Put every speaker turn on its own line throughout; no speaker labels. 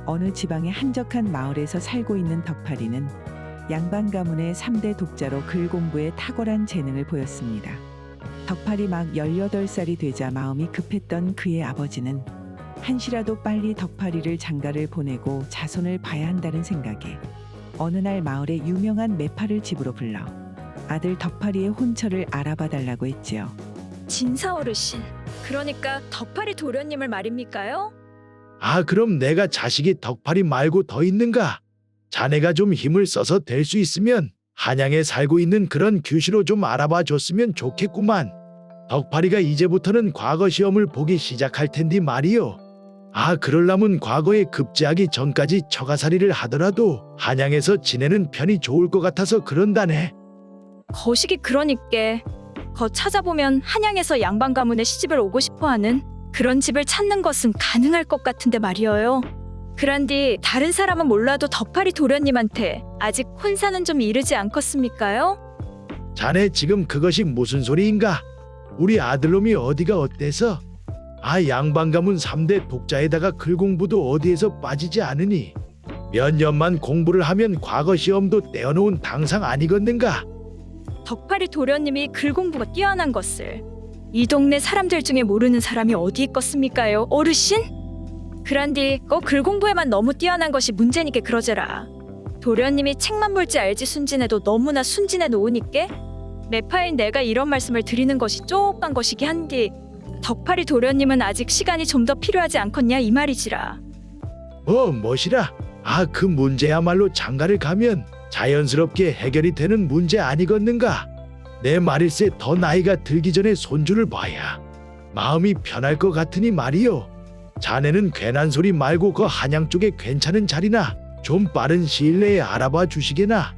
어느 지방의 한적한 마을에서 살고 있는 덕파리는 양반 가문의 3대 독자로 글 공부에 탁월한 재능을 보였습니다. 덕파리 막 18살이 되자 마음이 급했던 그의 아버지는 한시라도 빨리 덕파리를 장가를 보내고 자손을 봐야 한다는 생각에 어느 날 마을에 유명한 매파를 집으로 불러 아들 덕파리의 혼처를 알아봐 달라고 했지요.
진사 어르신, 그러니까 덕파리 도련님을 말입니까요?
아, 그럼 내가 자식이 덕파리 말고 더 있는가? 자네가 좀 힘을 써서 될 수 있으면 한양에 살고 있는 그런 규시로 좀 알아봐 줬으면 좋겠구만. 덕파리가 이제부터는 과거 시험을 보기 시작할 텐데 말이요. 아, 그럴라면 과거에 급제하기 전까지 처가살이를 하더라도 한양에서 지내는 편이 좋을 것 같아서 그런다네.
거시기 그러니께 거 찾아보면 한양에서 양반 가문에 시집을 오고 싶어하는 그런 집을 찾는 것은 가능할 것 같은데 말이어요. 그란디 다른 사람은 몰라도 덕파리 도련님한테 아직 혼사는 좀 이르지 않겠습니까요?
자네 지금 그것이 무슨 소리인가? 우리 아들놈이 어디가 어때서? 아, 양반 가문 3대 독자에다가 글 공부도 어디에서 빠지지 않으니 몇 년만 공부를 하면 과거 시험도 떼어놓은 당상 아니겠는가?
덕파리 도련님이 글 공부가 뛰어난 것을 이 동네 사람들 중에 모르는 사람이 어디 있겠습니까요, 어르신? 그란디 글 공부에만 너무 뛰어난 것이 문제니께 그러제라. 도련님이 책만 볼지 알지 순진해도 너무나 순진해 놓으니께 매파인 내가 이런 말씀을 드리는 것이 쪼깐 것이기 한디 덕파리 도련님은 아직 시간이 좀 더 필요하지 않겠냐 이 말이지라.
뭐시라? 아, 그 문제야말로 장가를 가면 자연스럽게 해결이 되는 문제 아니겠는가? 내 말일세 더 나이가 들기 전에 손주를 봐야 마음이 편할 것 같으니 말이요. 자네는 괜한 소리 말고 그 한양 쪽에 괜찮은 자리나 좀 빠른 시일 내에 알아봐 주시게나.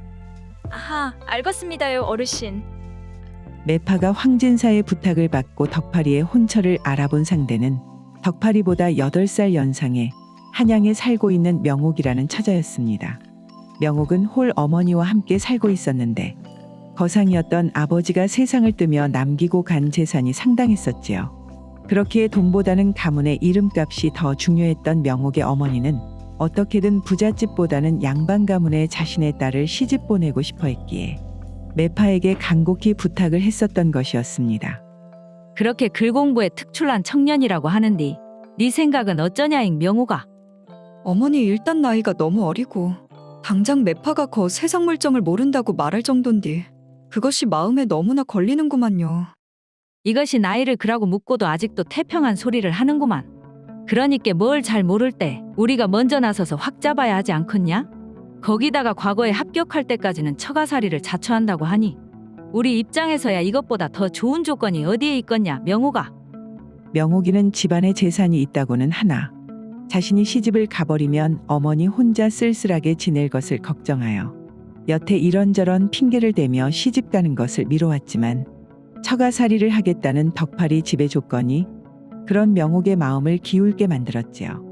아하, 알겠습니다요 어르신.
매파가 황진사의 부탁을 받고 덕파리의 혼처를 알아본 상대는 덕파리보다 8살 연상의 한양에 살고 있는 명옥이라는 처자였습니다. 명옥은 홀 어머니와 함께 살고 있었는데 거상이었던 아버지가 세상을 뜨며 남기고 간 재산이 상당했었지요. 그렇기에 돈보다는 가문의 이름값이 더 중요했던 명옥의 어머니는 어떻게든 부잣집보다는 양반 가문에 자신의 딸을 시집 보내고 싶어 했기에 매파에게 간곡히 부탁을 했었던 것이었습니다.
그렇게 글 공부에 특출난 청년이라고 하는디 네 생각은 어쩌냐잉 명호가?
어머니 일단 나이가 너무 어리고 당장 매파가 거 세상 물정을 모른다고 말할 정도인데 그것이 마음에 너무나 걸리는구만요.
이것이 나이를 그라고 묻고도 아직도 태평한 소리를 하는구만. 그러니까 뭘 잘 모를 때 우리가 먼저 나서서 확 잡아야 하지 않겠냐? 거기다가 과거에 합격할 때까지는 처가살이를 자처한다고 하니 우리 입장에서야 이것보다 더 좋은 조건이 어디에 있겠냐 명호가?
명옥이는 집안에 재산이 있다고는 하나 자신이 시집을 가버리면 어머니 혼자 쓸쓸하게 지낼 것을 걱정하여 여태 이런저런 핑계를 대며 시집 가는 것을 미뤄왔지만 처가살이를 하겠다는 덕파리 집의 조건이 그런 명옥의 마음을 기울게 만들었지요.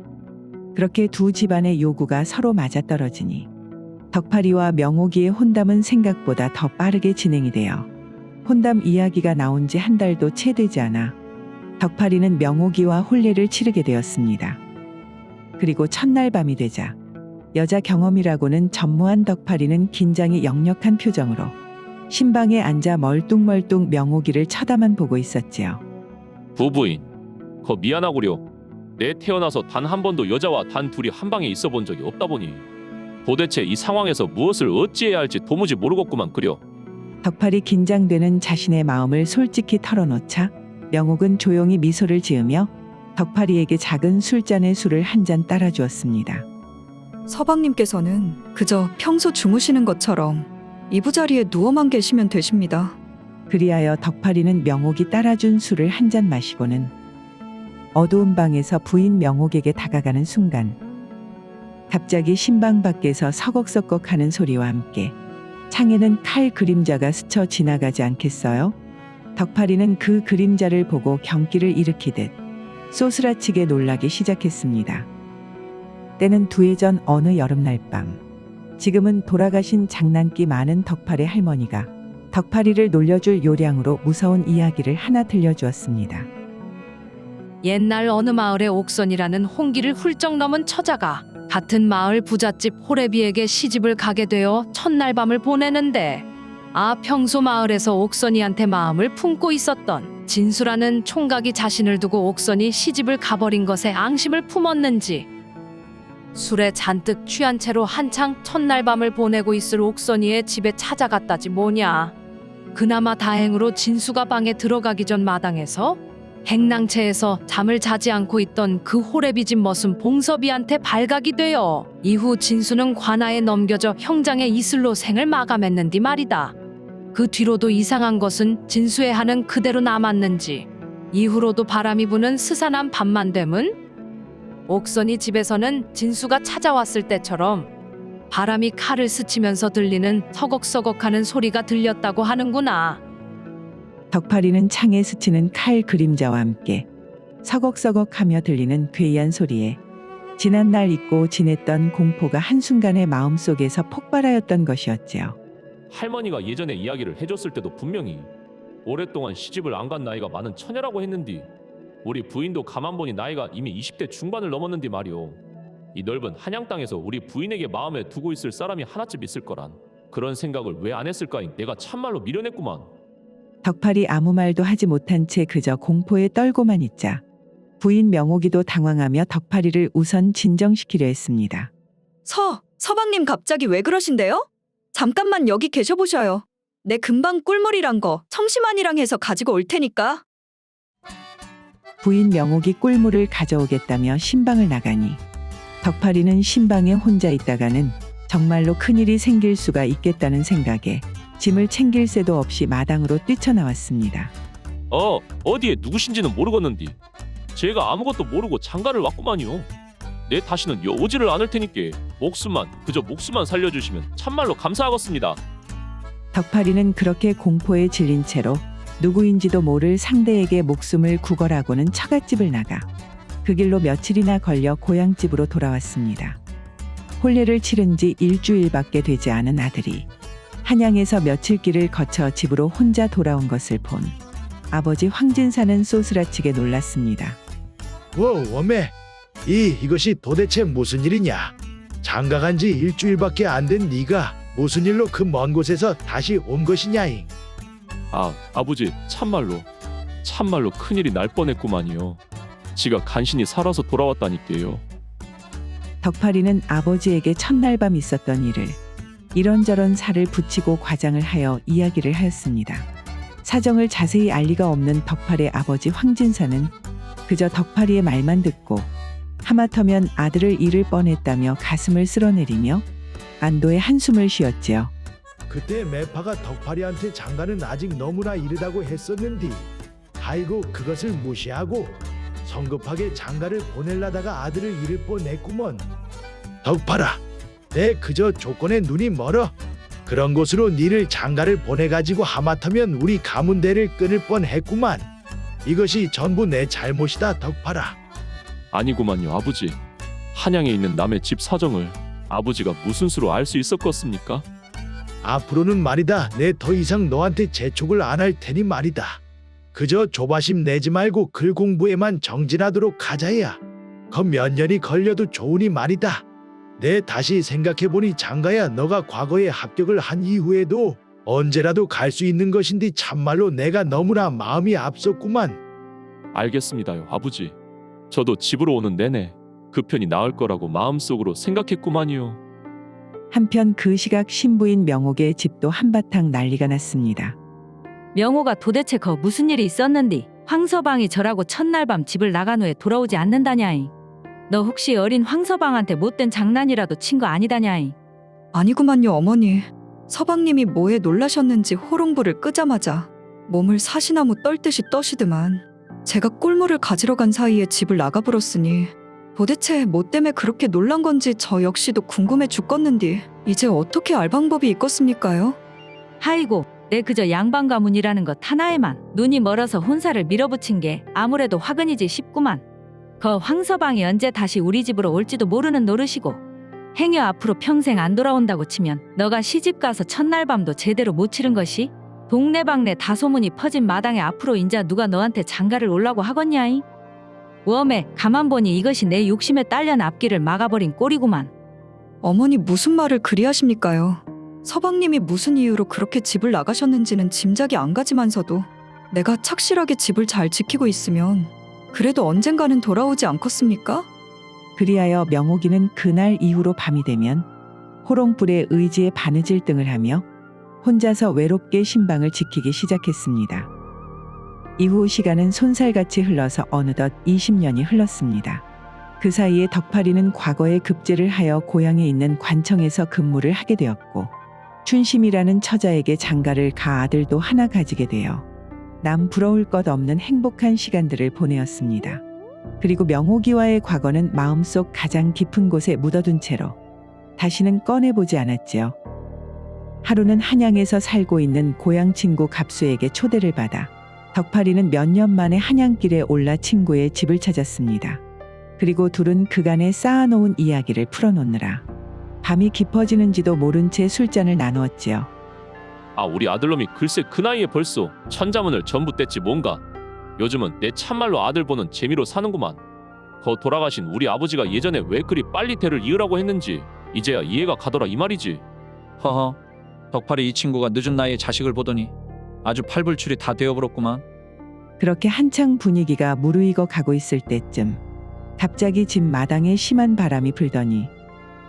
그렇게 두 집안의 요구가 서로 맞아떨어지니 덕파리와 명옥이의 혼담은 생각보다 더 빠르게 진행이 되어 혼담 이야기가 나온 지 한 달도 채 되지 않아 덕파리는 명옥이와 혼례를 치르게 되었습니다. 그리고 첫날 밤이 되자 여자 경험이라고는 전무한 덕파리는 긴장이 역력한 표정으로 신방에 앉아 멀뚱멀뚱 명옥이를 쳐다만 보고 있었지요.
부부인, 거 미안하구려. 내 태어나서 단 한 번도 여자와 단 둘이 한 방에 있어 본 적이 없다 보니 도대체 이 상황에서 무엇을 어찌해야 할지 도무지 모르겠구만 그려.
덕팔이 긴장되는 자신의 마음을 솔직히 털어놓자 명옥은 조용히 미소를 지으며 덕팔이에게 작은 술잔에 술을 한 잔 따라주었습니다.
서방님께서는 그저 평소 주무시는 것처럼 이부자리에 누워만 계시면 되십니다.
그리하여 덕팔이는 명옥이 따라준 술을 한 잔 마시고는 어두운 방에서 부인 명옥에게 다가가는 순간 갑자기 신방 밖에서 서걱서걱하는 소리와 함께 창에는 칼 그림자가 스쳐 지나가지 않겠어요? 덕팔이는 그 그림자를 보고 경기를 일으키듯 쏘스라치게 놀라기 시작했습니다. 때는 2해 전 어느 여름날 밤, 지금은 돌아가신 장난기 많은 덕팔의 할머니가 덕팔이를 놀려줄 요량으로 무서운 이야기를 하나 들려주었습니다.
옛날 어느 마을의 옥선이라는 홍기를 훌쩍 넘은 처자가 같은 마을 부잣집 호래비에게 시집을 가게 되어 첫날 밤을 보내는데 평소 마을에서 옥선이한테 마음을 품고 있었던 진수라는 총각이 자신을 두고 옥선이 시집을 가버린 것에 앙심을 품었는지 술에 잔뜩 취한 채로 한창 첫날 밤을 보내고 있을 옥선이의 집에 찾아갔다지 뭐냐. 그나마 다행으로 진수가 방에 들어가기 전 마당에서 행랑채에서 잠을 자지 않고 있던 그 호래비 집 머슴 봉섭이한테 발각이 되어 이후 진수는 관아에 넘겨져 형장의 이슬로 생을 마감했는디 말이다. 그 뒤로도 이상한 것은 진수의 한은 그대로 남았는지 이후로도 바람이 부는 스산한 밤만 되면 옥선이 집에서는 진수가 찾아왔을 때처럼 바람이 칼을 스치면서 들리는 서걱서걱하는 소리가 들렸다고 하는구나.
덕파리는 창에 스치는 칼 그림자와 함께 서걱서걱하며 들리는 괴이한 소리에 지난날 잊고 지냈던 공포가 한순간에 마음속에서 폭발하였던 것이었지요.
할머니가 예전에 이야기를 해줬을 때도 분명히 오랫동안 시집을 안 간 나이가 많은 처녀라고 했는디 우리 부인도 가만 보니 나이가 이미 20대 중반을 넘었는디 말이오. 이 넓은 한양 땅에서 우리 부인에게 마음에 두고 있을 사람이 하나쯤 있을 거란 그런 생각을 왜 안 했을까잉. 내가 참말로 미련했구만.
덕팔이 아무 말도 하지 못한 채 그저 공포에 떨고만 있자 부인 명옥이도 당황하며 덕팔이를 우선 진정시키려 했습니다.
서방님 갑자기 왜 그러신데요? 잠깐만 여기 계셔보셔요. 내 금방 꿀물이란 거 청심환이랑 해서 가지고 올 테니까.
부인 명옥이 꿀물을 가져오겠다며 신방을 나가니 덕팔이는 신방에 혼자 있다가는 정말로 큰일이 생길 수가 있겠다는 생각에 짐을 챙길 새도 없이 마당으로 뛰쳐나왔습니다.
어디에 누구신지는 모르겠는디 제가 아무것도 모르고 장가를 왔구만요. 내 다시는 오지를 않을 테니께 그저 목숨만 살려주시면 참말로 감사하겠습니다.
덕팔이는 그렇게 공포에 질린 채로 누구인지도 모를 상대에게 목숨을 구걸하고는 처갓집을 나가 그 길로 며칠이나 걸려 고향집으로 돌아왔습니다. 혼례를 치른 지 일주일밖에 되지 않은 아들이 한양에서 며칠 길을 거쳐 집으로 혼자 돌아온 것을 본 아버지 황진사는 쏘스라치게 놀랐습니다.
워메, 이것이 도대체 무슨 일이냐? 장가간 지 일주일밖에 안 된 네가 무슨 일로 그 먼 곳에서 다시 온 것이냐잉?
아버지 참말로 큰일이 날 뻔했구만요. 지가 간신히 살아서 돌아왔다니까요.
덕팔이는 아버지에게 첫날 밤 있었던 일을 이런저런 살을 붙이고 과장을 하여 이야기를 하였습니다. 사정을 자세히 알 리가 없는 덕팔의 아버지 황진사는 그저 덕팔이의 말만 듣고 하마터면 아들을 잃을 뻔했다며 가슴을 쓸어내리며 안도의 한숨을 쉬었지요.
그때 매파가 덕파리한테 장가는 아직 너무나 이르다고 했었는디 아이고 그것을 무시하고 성급하게 장가를 보낼라다가 아들을 잃을 뻔했구먼. 덕파라, 내 그저 조건에 눈이 멀어 그런 곳으로 니를 장가를 보내가지고 하마터면 우리 가문대를 끊을 뻔했구만. 이것이 전부 내 잘못이다 덕파라.
아니구만요 아버지. 한양에 있는 남의 집 사정을 아버지가 무슨 수로 알 수 있었겠습니까?
앞으로는 말이다 내 더 이상 너한테 재촉을 안 할 테니 말이다. 그저 조바심 내지 말고 글 공부에만 정진하도록 하자야. 몇 년이 걸려도 좋으니 말이다. 내 다시 생각해보니 장가야 너가 과거에 합격을 한 이후에도 언제라도 갈 수 있는 것인데 참말로 내가 너무나 마음이 앞섰구만.
알겠습니다요 아버지. 저도 집으로 오는 내내 그 편이 나을 거라고 마음속으로 생각했구만요.
한편 그 시각 신부인 명옥의 집도 한바탕 난리가 났습니다.
명호가 도대체 무슨 일이 있었는디 황서방이 저라고 첫날 밤 집을 나간 후에 돌아오지 않는다냐이. 너 혹시 어린 황서방한테 못된 장난이라도 친 거 아니다냐이.
아니구만요 어머니. 서방님이 뭐에 놀라셨는지 호롱불을 끄자마자 몸을 사시나무 떨듯이 떠시더만 제가 꿀물을 가지러 간 사이에 집을 나가버렸으니 도대체 뭐 때문에 그렇게 놀란 건지 저 역시도 궁금해 죽겠는디 이제 어떻게 알 방법이 있겠습니까요?
하이고 내 그저 양반 가문이라는 것 하나에만 눈이 멀어서 혼사를 밀어붙인 게 아무래도 화근이지 싶구만. 황서방이 언제 다시 우리 집으로 올지도 모르는 노릇이고 행여 앞으로 평생 안 돌아온다고 치면 너가 시집가서 첫날 밤도 제대로 못 치른 것이 동네방네 다 소문이 퍼진 마당에 앞으로 인자 누가 너한테 장가를 올라고 하겠냐이. 웜에 가만 보니 이것이 내 욕심에 딸려 앞길을 막아버린 꼴이구만.
어머니 무슨 말을 그리 하십니까요? 서방님이 무슨 이유로 그렇게 집을 나가셨는지는 짐작이 안 가지만서도 내가 착실하게 집을 잘 지키고 있으면 그래도 언젠가는 돌아오지 않겠습니까?
그리하여 명옥이는 그날 이후로 밤이 되면 호롱불의 의지에 바느질 등을 하며 혼자서 외롭게 신방을 지키기 시작했습니다. 이후 시간은 손살같이 흘러서 어느덧 20년이 흘렀습니다. 그 사이에 덕파리는 과거에 급제를 하여 고향에 있는 관청에서 근무를 하게 되었고 춘심이라는 처자에게 장가를 가 아들도 하나 가지게 되어 남 부러울 것 없는 행복한 시간들을 보내었습니다. 그리고 명옥이와의 과거는 마음속 가장 깊은 곳에 묻어둔 채로 다시는 꺼내보지 않았지요. 하루는 한양에서 살고 있는 고향 친구 갑수에게 초대를 받아 덕파리는 몇 년 만에 한양길에 올라 친구의 집을 찾았습니다. 그리고 둘은 그간에 쌓아놓은 이야기를 풀어놓느라 밤이 깊어지는지도 모른 채 술잔을 나누었지요.
아, 우리 아들놈이 글쎄 그 나이에 벌써 천자문을 전부 뗐지 뭔가. 요즘은 내 참말로 아들 보는 재미로 사는구만. 돌아가신 우리 아버지가 예전에 왜 그리 빨리 대를 이으라고 했는지 이제야 이해가 가더라 이 말이지.
허허, 덕팔이 이 친구가 늦은 나이에 자식을 보더니 아주 팔불출이 다 되어버렸구만.
그렇게 한창 분위기가 무르익어 가고 있을 때쯤 갑자기 집 마당에 심한 바람이 불더니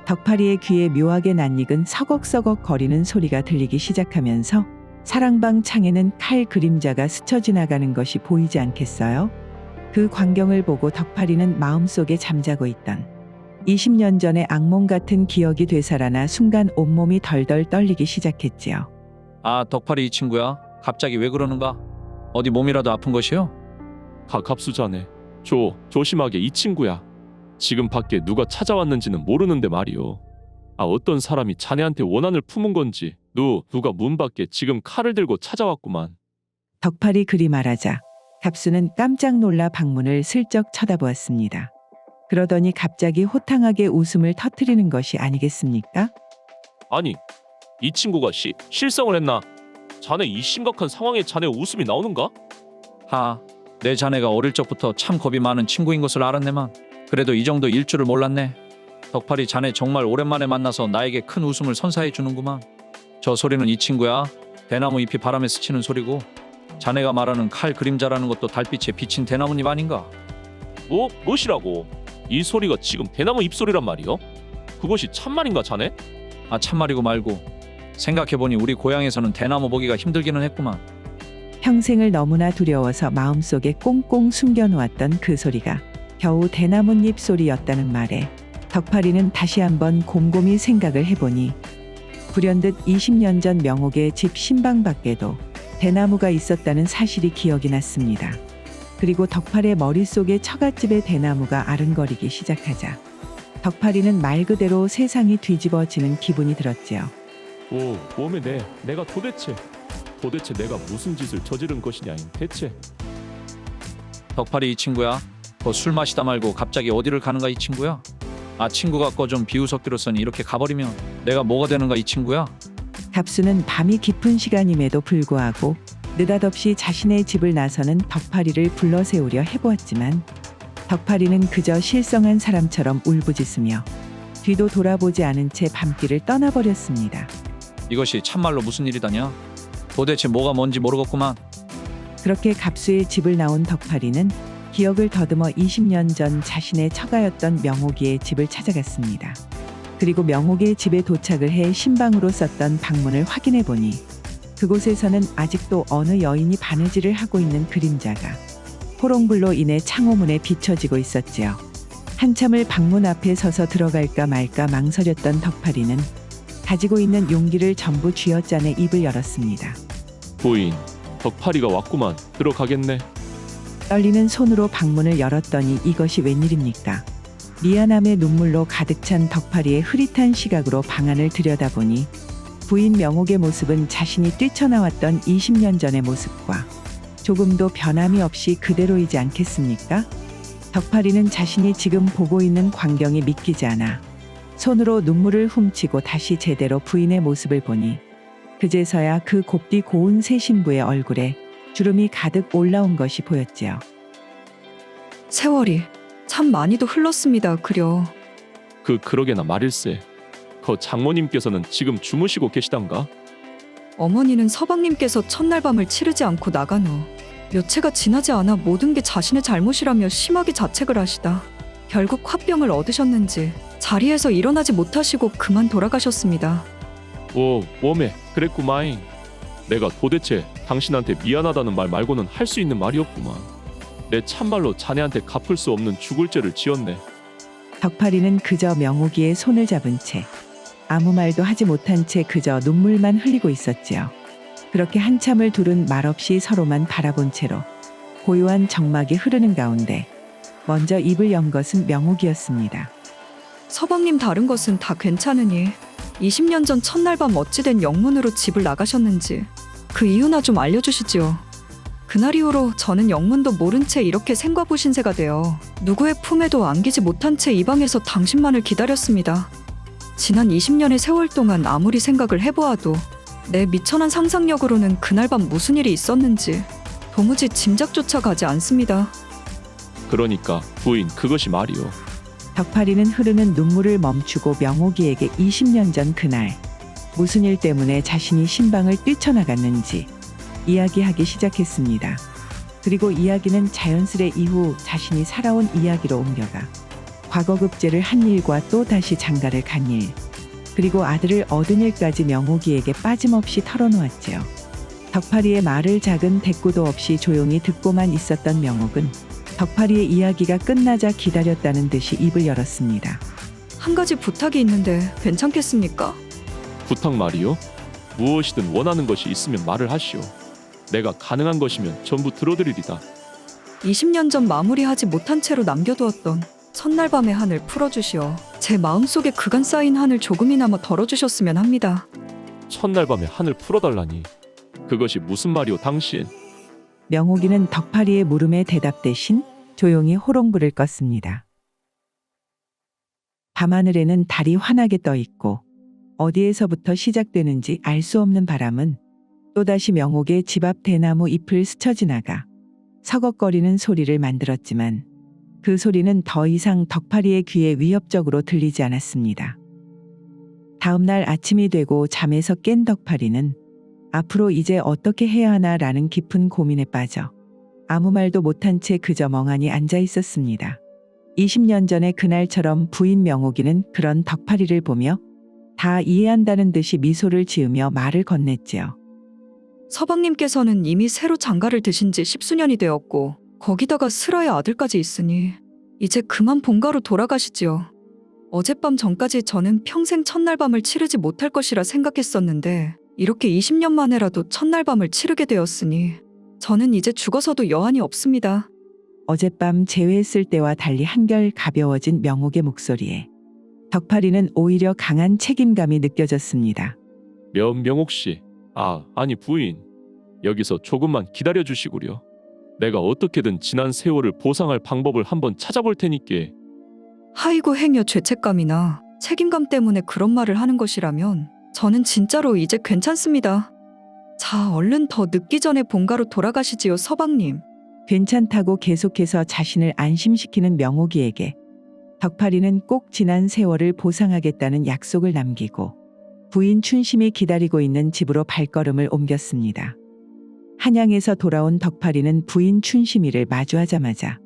덕파리의 귀에 묘하게 낯익은 서걱서걱 거리는 소리가 들리기 시작하면서 사랑방 창에는 칼 그림자가 스쳐 지나가는 것이 보이지 않겠어요? 그 광경을 보고 덕파리는 마음속에 잠자고 있던 20년 전의 악몽 같은 기억이 되살아나 순간 온몸이 덜덜 떨리기 시작했지요.
아, 덕팔이 이 친구야? 갑자기 왜 그러는가? 어디 몸이라도 아픈 것이요?
갑수자네. 조심하게 이 친구야. 지금 밖에 누가 찾아왔는지는 모르는데 말이오. 아, 어떤 사람이 자네한테 원한을 품은 건지 누가 문 밖에 지금 칼을 들고 찾아왔구만.
덕팔이 그리 말하자 갑수는 깜짝 놀라 방문을 슬쩍 쳐다보았습니다. 그러더니 갑자기 호탕하게 웃음을 터뜨리는 것이 아니겠습니까?
아니, 이 친구가 실성을 했나? 자네 이 심각한 상황에 자네 웃음이 나오는가?
내 자네가 어릴 적부터 참 겁이 많은 친구인 것을 알았네만 그래도 이 정도 일 줄을 몰랐네. 덕팔이 자네 정말 오랜만에 만나서 나에게 큰 웃음을 선사해 주는구만. 저 소리는 이 친구야. 대나무 잎이 바람에 스치는 소리고 자네가 말하는 칼 그림자라는 것도 달빛에 비친 대나무잎 아닌가?
무엇이라고? 이 소리가 지금 대나무 잎소리란 말이요? 그것이 참말인가 자네?
아, 참말이고 말고 생각해보니 우리 고향에서는 대나무 보기가 힘들기는 했구만.
평생을 너무나 두려워서 마음속에 꽁꽁 숨겨놓았던 그 소리가 겨우 대나뭇잎 소리였다는 말에 덕파리는 다시 한번 곰곰이 생각을 해보니 불현듯 20년 전 명옥의 집 신방 밖에도 대나무가 있었다는 사실이 기억이 났습니다. 그리고 덕팔의 머릿속에 처갓집의 대나무가 아른거리기 시작하자 덕파리는 말 그대로 세상이 뒤집어지는 기분이 들었지요.
몸에 내가 도대체 내가 무슨 짓을 저지른 것이냐 대체.
덕팔이 이 친구야. 술 마시다 말고 갑자기 어디를 가는가 이 친구야? 아, 친구가 좀 비우석기로서니 이렇게 가버리면 내가 뭐가 되는가 이 친구야?
갑수는 밤이 깊은 시간임에도 불구하고 느닷없이 자신의 집을 나서는 덕파리를 불러세우려 해보았지만 덕파리는 그저 실성한 사람처럼 울부짖으며 뒤도 돌아보지 않은 채 밤길을 떠나버렸습니다.
이것이 참말로 무슨 일이다냐? 도대체 뭐가 뭔지 모르겠구만.
그렇게 갑수의 집을 나온 덕파리는 기억을 더듬어 20년 전 자신의 처가였던 명옥이의 집을 찾아갔습니다. 그리고 명옥의 집에 도착을 해 신방으로 썼던 방문을 확인해 보니 그곳에서는 아직도 어느 여인이 바느질을 하고 있는 그림자가 호롱불로 인해 창호문에 비춰지고 있었지요. 한참을 방문 앞에 서서 들어갈까 말까 망설였던 덕파리는 가지고 있는 용기를 전부 쥐어짜내 입을 열었습니다.
부인, 덕파리가 왔구만. 들어가겠네.
떨리는 손으로 방문을 열었더니 이것이 웬일입니까? 미안함의 눈물로 가득 찬 덕파리의 흐릿한 시각으로 방 안을 들여다보니 부인 명옥의 모습은 자신이 뛰쳐나왔던 20년 전의 모습과 조금도 변함이 없이 그대로이지 않겠습니까? 덕파리는 자신이 지금 보고 있는 광경이 믿기지 않아 손으로 눈물을 훔치고 다시 제대로 부인의 모습을 보니 그제서야 그 곱디 고운 새 신부의 얼굴에 주름이 가득 올라온 것이 보였지요.
세월이 참 많이도 흘렀습니다.
그러게나 말일세. 장모님께서는 지금 주무시고 계시단가?
어머니는 서방님께서 첫날 밤을 치르지 않고 나간 후 며칠가 지나지 않아 모든 게 자신의 잘못이라며 심하게 자책을 하시다 결국 화병을 얻으셨는지 자리에서 일어나지 못하시고 그만 돌아가셨습니다.
웜에 그랬구마잉. 내가 도대체 당신한테 미안하다는 말 말고는 할 수 있는 말이 없구만. 내 참말로 자네한테 갚을 수 없는 죽을 죄를 지었네.
덕팔이는 그저 명옥이의 손을 잡은 채 아무 말도 하지 못한 채 그저 눈물만 흘리고 있었지요. 그렇게 한참을 둘은 말없이 서로만 바라본 채로 고요한 정막이 흐르는 가운데 먼저 입을 연 것은 명옥이었습니다.
서방님 다른 것은 다 괜찮으니 20년 전 첫날 밤 어찌된 영문으로 집을 나가셨는지 그 이유나 좀 알려주시지요. 그날 이후로 저는 영문도 모른 채 이렇게 생과부 신세가 되어 누구의 품에도 안기지 못한 채 이 방에서 당신만을 기다렸습니다. 지난 20년의 세월 동안 아무리 생각을 해보아도 내 미천한 상상력으로는 그날 밤 무슨 일이 있었는지 도무지 짐작조차 가지 않습니다.
그러니까 부인 그것이 말이오.
덕팔이는 흐르는 눈물을 멈추고 명옥이에게 20년 전 그날 무슨 일 때문에 자신이 신방을 뛰쳐나갔는지 이야기하기 시작했습니다. 그리고 이야기는 자연스레 이후 자신이 살아온 이야기로 옮겨가 과거 급제를 한 일과 또 다시 장가를 간 일, 그리고 아들을 얻은 일까지 명옥이에게 빠짐없이 털어놓았지요. 덕팔이의 말을 작은 대꾸도 없이 조용히 듣고만 있었던 명옥은 덕팔이의 이야기가 끝나자 기다렸다는 듯이 입을 열었습니다.
한 가지 부탁이 있는데 괜찮겠습니까?
부탁 말이오. 무엇이든 원하는 것이 있으면 말을 하시오. 내가 가능한 것이면 전부 들어드리리다.
20년 전 마무리하지 못한 채로 남겨두었던 첫날 밤의 한을 풀어주시어 제 마음속에 그간 쌓인 한을 조금이나마 덜어주셨으면 합니다.
첫날 밤에 한을 풀어달라니. 그것이 무슨 말이오 당신?
명옥이는 덕팔이의 물음에 대답 대신 조용히 호롱불을 껐습니다. 밤하늘에는 달이 환하게 떠 있고 어디에서부터 시작되는지 알 수 없는 바람은 또다시 명옥의 집 앞 대나무 잎을 스쳐 지나가 서걱거리는 소리를 만들었지만 그 소리는 더 이상 덕팔이의 귀에 위협적으로 들리지 않았습니다. 다음 날 아침이 되고 잠에서 깬 덕팔이는 앞으로 이제 어떻게 해야 하나라는 깊은 고민에 빠져 아무 말도 못한 채 그저 멍하니 앉아 있었습니다. 20년 전의 그날처럼 부인 명옥이는 그런 덕팔이를 보며 다 이해한다는 듯이 미소를 지으며 말을 건넸지요.
서방님께서는 이미 새로 장가를 드신 지 10수년이 되었고 거기다가 슬아의 아들까지 있으니 이제 그만 본가로 돌아가시지요. 어젯밤 전까지 저는 평생 첫날 밤을 치르지 못할 것이라 생각했었는데 이렇게 20년 만에라도 첫날 밤을 치르게 되었으니 저는 이제 죽어서도 여한이 없습니다.
어젯밤 제외했을 때와 달리 한결 가벼워진 명옥의 목소리에 덕팔이는 오히려 강한 책임감이 느껴졌습니다.
명옥 씨. 아니 부인. 여기서 조금만 기다려 주시구려. 내가 어떻게든 지난 세월을 보상할 방법을 한번 찾아볼 테니께.
하이고 행여 죄책감이나 책임감 때문에 그런 말을 하는 것이라면 저는 진짜로 이제 괜찮습니다. 자, 얼른 더 늦기 전에 본가로 돌아가시지요, 서방님.
괜찮다고 계속해서 자신을 안심시키는 명옥이에게 덕팔이는 꼭 지난 세월을 보상하겠다는 약속을 남기고 부인 춘심이 기다리고 있는 집으로 발걸음을 옮겼습니다. 한양에서 돌아온 덕팔이는 부인 춘심이를 마주하자마자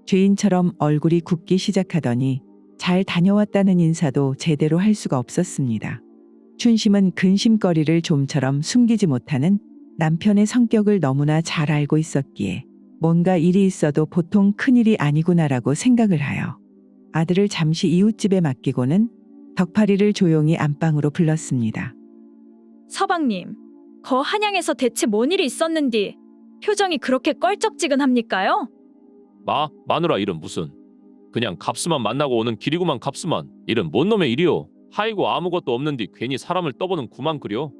죄인처럼 얼굴이 굽기 시작하더니 잘 다녀왔다는 인사도 제대로 할 수가 없었습니다. 춘심은 근심거리를 좀처럼 숨기지 못하는 남편의 성격을 너무나 잘 알고 있었기에 뭔가 일이 있어도 보통 큰일이 아니구나라고 생각을 하여 아들을 잠시 이웃집에 맡기고는 덕팔이를 조용히 안방으로 불렀습니다.
서방님, 거 한양에서 대체 뭔 일이 있었는디 표정이 그렇게 껄쩍지근합니까요?
마누라 일은 무슨. 그냥 갑수만 만나고 오는 길이구만. 갑수만. 일은 뭔 놈의 일이오. 하이고 아무것도 없는디 괜히 사람을 떠보는 구만 그려.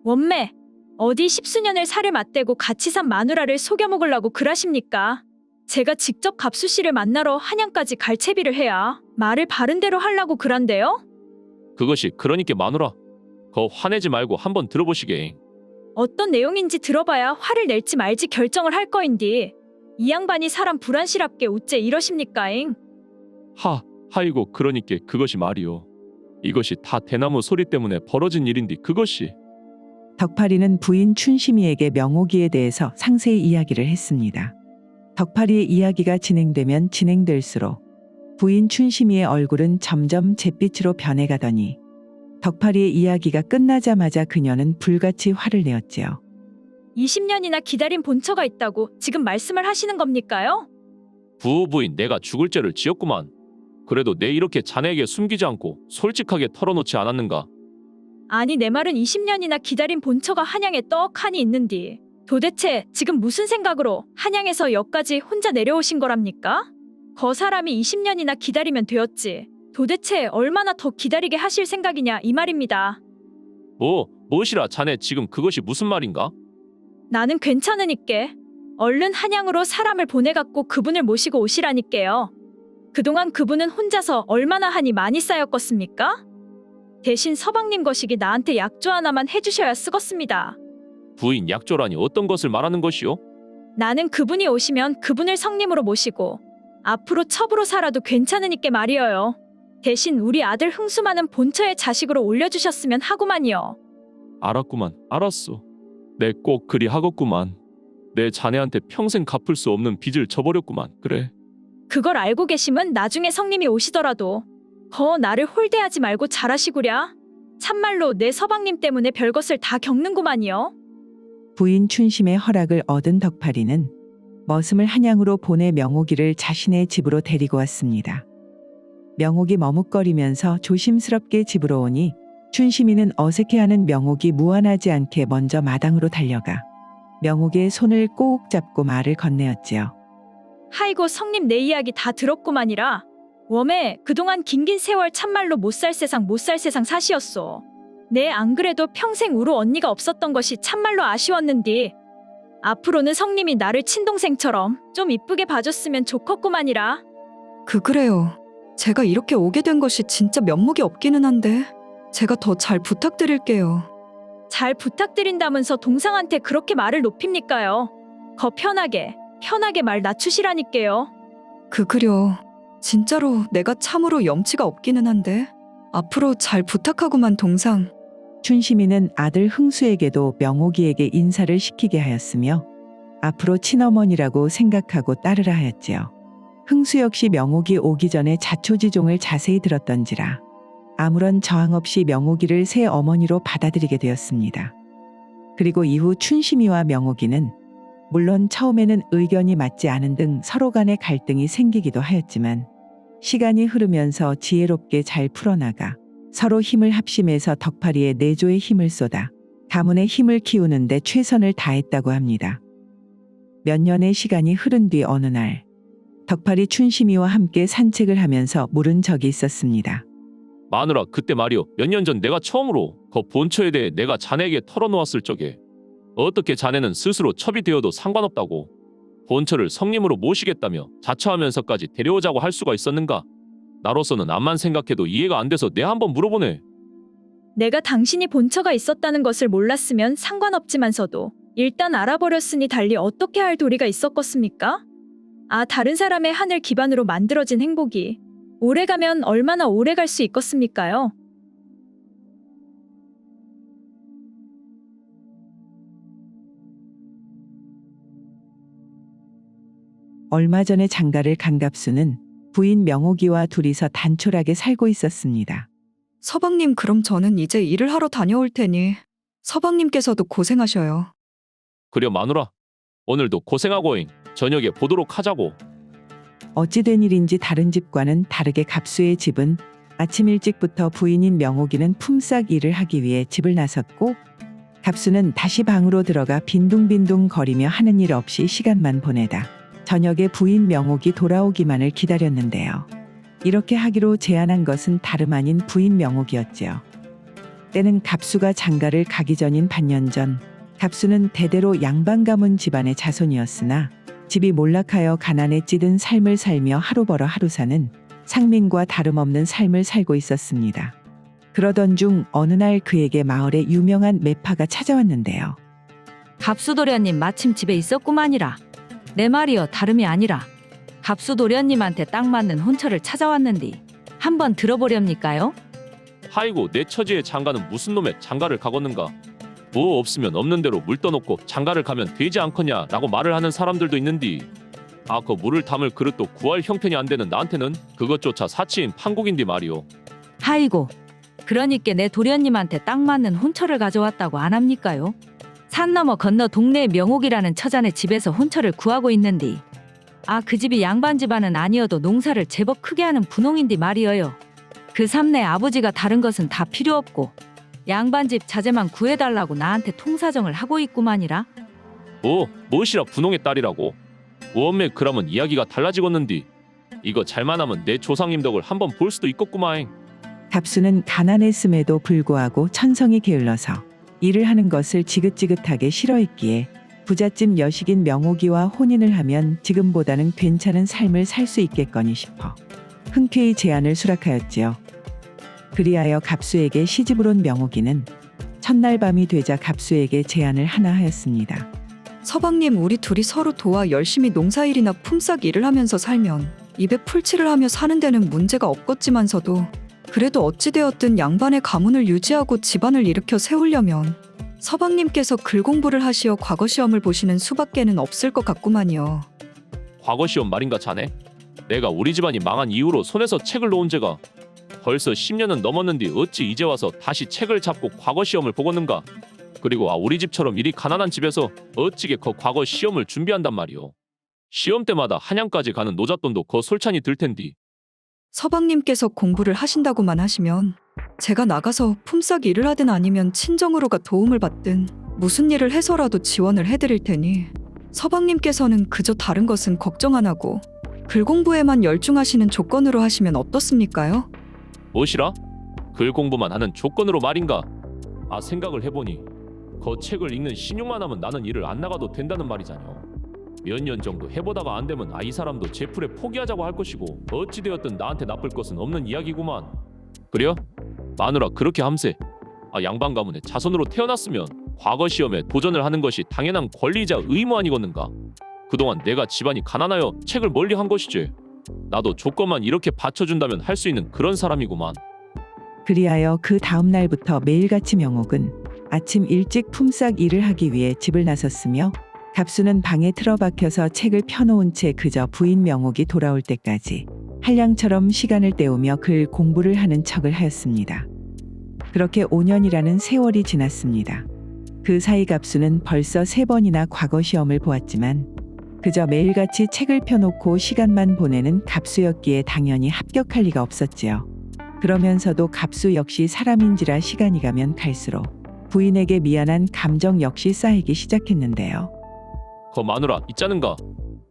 원매, 어디 10수년을 살을 맞대고 같이 산 마누라를 속여 먹으려고 그러십니까? 제가 직접 갑수 씨를 만나러 한양까지 갈 채비를 해야 말을 바른 대로 하려고 그란데요?
그것이 그러니까 마누라. 거 화내지 말고 한번 들어보시게.
어떤 내용인지 들어봐야 화를 낼지 말지 결정을 할 거인디 이 양반이 사람 불안시랍게 우째 이러십니까잉?
하이고 그러니께 그것이 말이오. 이것이 다 대나무 소리 때문에 벌어진 일인디 그것이.
덕팔이는 부인 춘심이에게 명옥이에 대해서 상세히 이야기를 했습니다. 덕팔이의 이야기가 진행되면 진행될수록 부인 춘심이의 얼굴은 점점 잿빛으로 변해가더니 덕팔이의 이야기가 끝나자마자 그녀는 불같이 화를 내었지요.
20년이나 기다린 본처가 있다고 지금 말씀을 하시는 겁니까요?
부인 내가 죽을 죄를 지었구만. 그래도 내 이렇게 자네에게 숨기지 않고 솔직하게 털어놓지 않았는가?
아니 내 말은 20년이나 기다린 본처가 한양에 떡하니 있는디 도대체 지금 무슨 생각으로 한양에서 여기까지 혼자 내려오신 거랍니까? 거 사람이 20년이나 기다리면 되었지. 도대체 얼마나 더 기다리게 하실 생각이냐 이 말입니다.
무엇이라 자네 지금 그것이 무슨 말인가?
나는 괜찮으니께 얼른 한양으로 사람을 보내갖고 그분을 모시고 오시라니께요. 그동안 그분은 혼자서 얼마나 한이 많이 쌓였겠습니까? 대신 서방님 거시기 나한테 약조 하나만 해주셔야 쓰겄습니다.
부인 약조라니 어떤 것을 말하는 것이오?
나는 그분이 오시면 그분을 성님으로 모시고 앞으로 첩으로 살아도 괜찮으니께 말이어요. 대신 우리 아들 흥수만은 본처의 자식으로 올려주셨으면 하구만요.
알았구만. 알았소. 내 꼭 그리 하겠구만. 내 자네한테 평생 갚을 수 없는 빚을 져버렸구만. 그래.
그걸 알고 계시면 나중에 성님이 오시더라도 거 나를 홀대하지 말고 잘하시구랴. 참말로 내 서방님 때문에 별것을 다 겪는구만요.
부인 춘심의 허락을 얻은 덕팔이는 머슴을 한양으로 보내 명옥이를 자신의 집으로 데리고 왔습니다. 명옥이 머뭇거리면서 조심스럽게 집으로 오니 춘심이는 어색해하는 명옥이 무안하지 않게 먼저 마당으로 달려가 명옥의 손을 꼭 잡고 말을 건네었지요.
하이고 성님 내 이야기 다 들었구만이라. 웜에 그동안 긴긴 세월 참말로 못 살 세상 사시었소. 내 안 그래도 평생 우로 언니가 없었던 것이 참말로 아쉬웠는디. 앞으로는 성님이 나를 친동생처럼 좀 이쁘게 봐줬으면 좋겠구만이라.
그래요. 제가 이렇게 오게 된 것이 진짜 면목이 없기는 한데 제가 더 잘 부탁드릴게요.
잘 부탁드린다면서 동상한테 그렇게 말을 높입니까요? 거 편하게 말 낮추시라니께요.
그려. 진짜로 내가 참으로 염치가 없기는 한데 앞으로 잘 부탁하구만 동상.
춘심이는 아들 흥수에게도 명옥이에게 인사를 시키게 하였으며 앞으로 친어머니라고 생각하고 따르라 하였지요. 흥수 역시 명옥이 오기 전에 자초지종을 자세히 들었던지라 아무런 저항 없이 명옥이를 새 어머니로 받아들이게 되었습니다. 그리고 이후 춘심이와 명옥이는 물론 처음에는 의견이 맞지 않은 등 서로 간의 갈등이 생기기도 하였지만 시간이 흐르면서 지혜롭게 잘 풀어나가 서로 힘을 합심해서 덕팔이의 내조의 힘을 쏟아 가문의 힘을 키우는 데 최선을 다했다고 합니다. 몇 년의 시간이 흐른 뒤 어느 날 덕팔이 춘심이와 함께 산책을 하면서 물은 적이 있었습니다.
마누라 그때 말이오. 몇 년 전 내가 처음으로 그 본처에 대해 내가 자네에게 털어놓았을 적에 어떻게 자네는 스스로 첩이 되어도 상관없다고 본처를 성님으로 모시겠다며 자처하면서까지 데려오자고 할 수가 있었는가? 나로서는 암만 생각해도 이해가 안 돼서 내 한번 물어보네.
내가 당신이 본처가 있었다는 것을 몰랐으면 상관없지만서도 일단 알아버렸으니 달리 어떻게 할 도리가 있었겠습니까? 다른 사람의 하늘 기반으로 만들어진 행복이 오래가면 얼마나 오래갈 수 있겠습니까요?
얼마 전에 장가를 간 갑수는 부인 명옥이와 둘이서 단촐하게 살고 있었습니다.
서방님 그럼 저는 이제 일을 하러 다녀올 테니 서방님께서도 고생하셔요.
그려 마누라. 오늘도 고생하고잉. 저녁에 보도록 하자고.
어찌된 일인지 다른 집과는 다르게 갑수의 집은 아침 일찍부터 부인인 명옥이는 품삯 일을 하기 위해 집을 나섰고 갑수는 다시 방으로 들어가 빈둥빈둥 거리며 하는 일 없이 시간만 보내다 저녁에 부인 명옥이 돌아오기만을 기다렸는데요. 이렇게 하기로 제안한 것은 다름 아닌 부인 명옥이었지요. 때는 갑수가 장가를 가기 전인 반년 전 갑수는 대대로 양반 가문 집안의 자손이었으나 집이 몰락하여 가난에 찌든 삶을 살며 하루 벌어 하루 사는 상민과 다름없는 삶을 살고 있었습니다. 그러던 중 어느 날 그에게 마을에 유명한 매파가 찾아왔는데요.
갑수도련님 마침 집에 있었구만이라. 내 말이여 다름이 아니라 갑수 도련님한테 딱 맞는 혼처를 찾아왔는디 한번 들어보렵니까요?
하이고 내 처지의 장가는 무슨 놈의 장가를 가겠는가? 뭐 없으면 없는 대로 물 떠놓고 장가를 가면 되지 않겠냐라고 말을 하는 사람들도 있는디. 아 그 물을 담을 그릇도 구할 형편이 안 되는 나한테는 그것조차 사치인 판국인디 말이오.
하이고 그러니께 내 도련님한테 딱 맞는 혼처를 가져왔다고 안 합니까요? 산 너머 건너 동네의 명옥이라는 처자네 집에서 혼처를 구하고 있는디. 아 그 집이 양반 집안은 아니어도 농사를 제법 크게 하는 분홍인디 말이어요. 그 삼내 아버지가 다른 것은 다 필요 없고 양반집 자재만 구해달라고 나한테 통사정을 하고 있구만이라.
무엇이라 분홍의 딸이라고? 원매 그러면 이야기가 달라지겠는디. 이거 잘만하면 내 조상님 덕을 한번 볼 수도 있겠구마잉.
갑수는 가난했음에도 불구하고 천성이 게을러서 일을 하는 것을 지긋지긋하게 싫어했기에 부잣집 여식인 명옥이와 혼인을 하면 지금보다는 괜찮은 삶을 살 수 있겠거니 싶어 흔쾌히 제안을 수락하였지요. 그리하여 갑수에게 시집을 온 명옥이는 첫날 밤이 되자 갑수에게 제안을 하나 하였습니다.
서방님, 우리 둘이 서로 도와 열심히 농사일이나 품삯 일을 하면서 살면 입에 풀칠을 하며 사는 데는 문제가 없겠지만서도 그래도 어찌되었든 양반의 가문을 유지하고 집안을 일으켜 세우려면 서방님께서 글 공부를 하시어 과거 시험을 보시는 수밖에는 없을 것 같구만요.
과거 시험 말인가 자네? 내가 우리 집안이 망한 이후로 손에서 책을 놓은 지가 벌써 10년은 넘었는데 어찌 이제 와서 다시 책을 잡고 과거 시험을 보겠는가? 그리고 우리 집처럼 일이 가난한 집에서 어찌게 그 과거 시험을 준비한단 말이오. 시험 때마다 한양까지 가는 노잣돈도 그 솔찬히 들 텐디.
서방님께서 공부를 하신다고만 하시면 제가 나가서 품삯 일을 하든 아니면 친정으로가 도움을 받든 무슨 일을 해서라도 지원을 해드릴 테니 서방님께서는 그저 다른 것은 걱정 안 하고 글 공부에만 열중하시는 조건으로 하시면 어떻습니까요?
무엇이라? 글 공부만 하는 조건으로 말인가? 생각을 해보니 그 책을 읽는 신용만 하면 나는 일을 안 나가도 된다는 말이잖여. 몇 년 정도 해보다가 안 되면 이 사람도 제풀에 포기하자고 할 것이고 어찌되었든 나한테 나쁠 것은 없는 이야기구만. 그래요? 마누라 그렇게 함세. 양반 가문의 자손으로 태어났으면 과거 시험에 도전을 하는 것이 당연한 권리이자 의무 아니겠는가? 그동안 내가 집안이 가난하여 책을 멀리 한 것이지. 나도 조건만 이렇게 받쳐준다면 할 수 있는 그런 사람이구만.
그리하여 그 다음 날부터 매일같이 명옥은 아침 일찍 품삯 일을 하기 위해 집을 나섰으며 갑수는 방에 틀어박혀서 책을 펴놓은 채 그저 부인 명옥이 돌아올 때까지 한량처럼 시간을 때우며 글 공부를 하는 척을 하였습니다. 그렇게 5년이라는 세월이 지났습니다. 그 사이 갑수는 벌써 3번이나 과거 시험을 보았지만 그저 매일같이 책을 펴놓고 시간만 보내는 갑수였기에 당연히 합격할 리가 없었지요. 그러면서도 갑수 역시 사람인지라 시간이 가면 갈수록 부인에게 미안한 감정 역시 쌓이기 시작했는데요.
그 마누라 있자는가?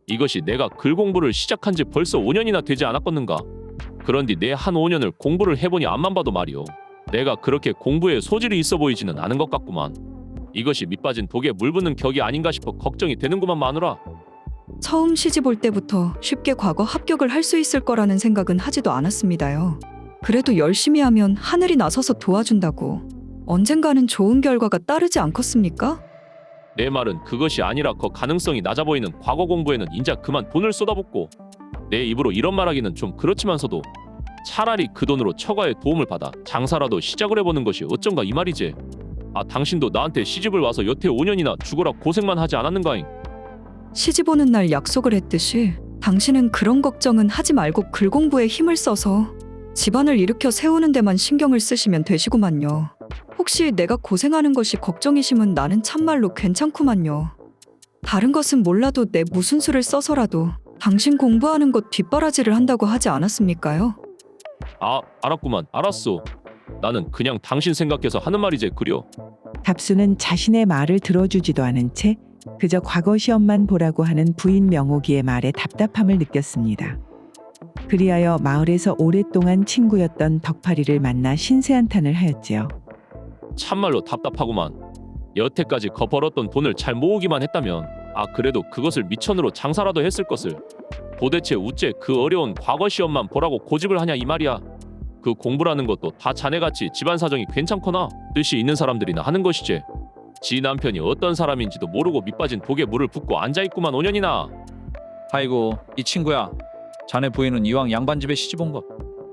이것이 내가 글 공부를 시작한 지 벌써 5년이나 되지 않았겠는가? 그런데 내 한 5년을 공부를 해보니 앞만 봐도 말이오. 내가 그렇게 공부에 소질이 있어 보이지는 않은 것 같구만. 이것이 밑빠진 독에 물 붓는 격이 아닌가 싶어 걱정이 되는구만 마누라.
처음 시집 올 때부터 쉽게 과거 합격을 할 수 있을 거라는 생각은 하지도 않았습니다요. 그래도 열심히 하면 하늘이 나서서 도와준다고 언젠가는 좋은 결과가 따르지 않겠습니까?
내 말은 그것이 아니라 그 가능성이 낮아 보이는 과거 공부에는 인자 그만 돈을 쏟아붓고 내 입으로 이런 말하기는 좀 그렇지만서도 차라리 그 돈으로 처가의 도움을 받아 장사라도 시작을 해보는 것이 어쩐가 이 말이지. 당신도 나한테 시집을 와서 여태 5년이나 죽어라 고생만 하지 않았는가잉?
시집 오는 날 약속을 했듯이 당신은 그런 걱정은 하지 말고 글 공부에 힘을 써서 집안을 일으켜 세우는 데만 신경을 쓰시면 되시구만요. 혹시 내가 고생하는 것이 걱정이시면 나는 참말로 괜찮구만요. 다른 것은 몰라도 내 무슨 수를 써서라도 당신 공부하는 것 뒷바라지를 한다고 하지 않았습니까요?
알았구만. 알았소. 나는 그냥 당신 생각해서 하는 말이지 그려.
갑수는 자신의 말을 들어주지도 않은 채 그저 과거 시험만 보라고 하는 부인 명옥이의 말에 답답함을 느꼈습니다. 그리하여 마을에서 오랫동안 친구였던 덕파리를 만나 신세한탄을 하였지요.
참말로 답답하구만. 여태까지 벌었던 돈을 잘 모으기만 했다면 그래도 그것을 미천으로 장사라도 했을 것을. 도대체 우째 그 어려운 과거 시험만 보라고 고집을 하냐 이 말이야. 그 공부라는 것도 다 자네같이 집안 사정이 괜찮거나 뜻이 있는 사람들이나 하는 것이지. 지 남편이 어떤 사람인지도 모르고 밑빠진 독에 물을 붓고 앉아있구만 5년이나.
아이고 이 친구야. 자네 부인은 이왕 양반집에 시집 온 것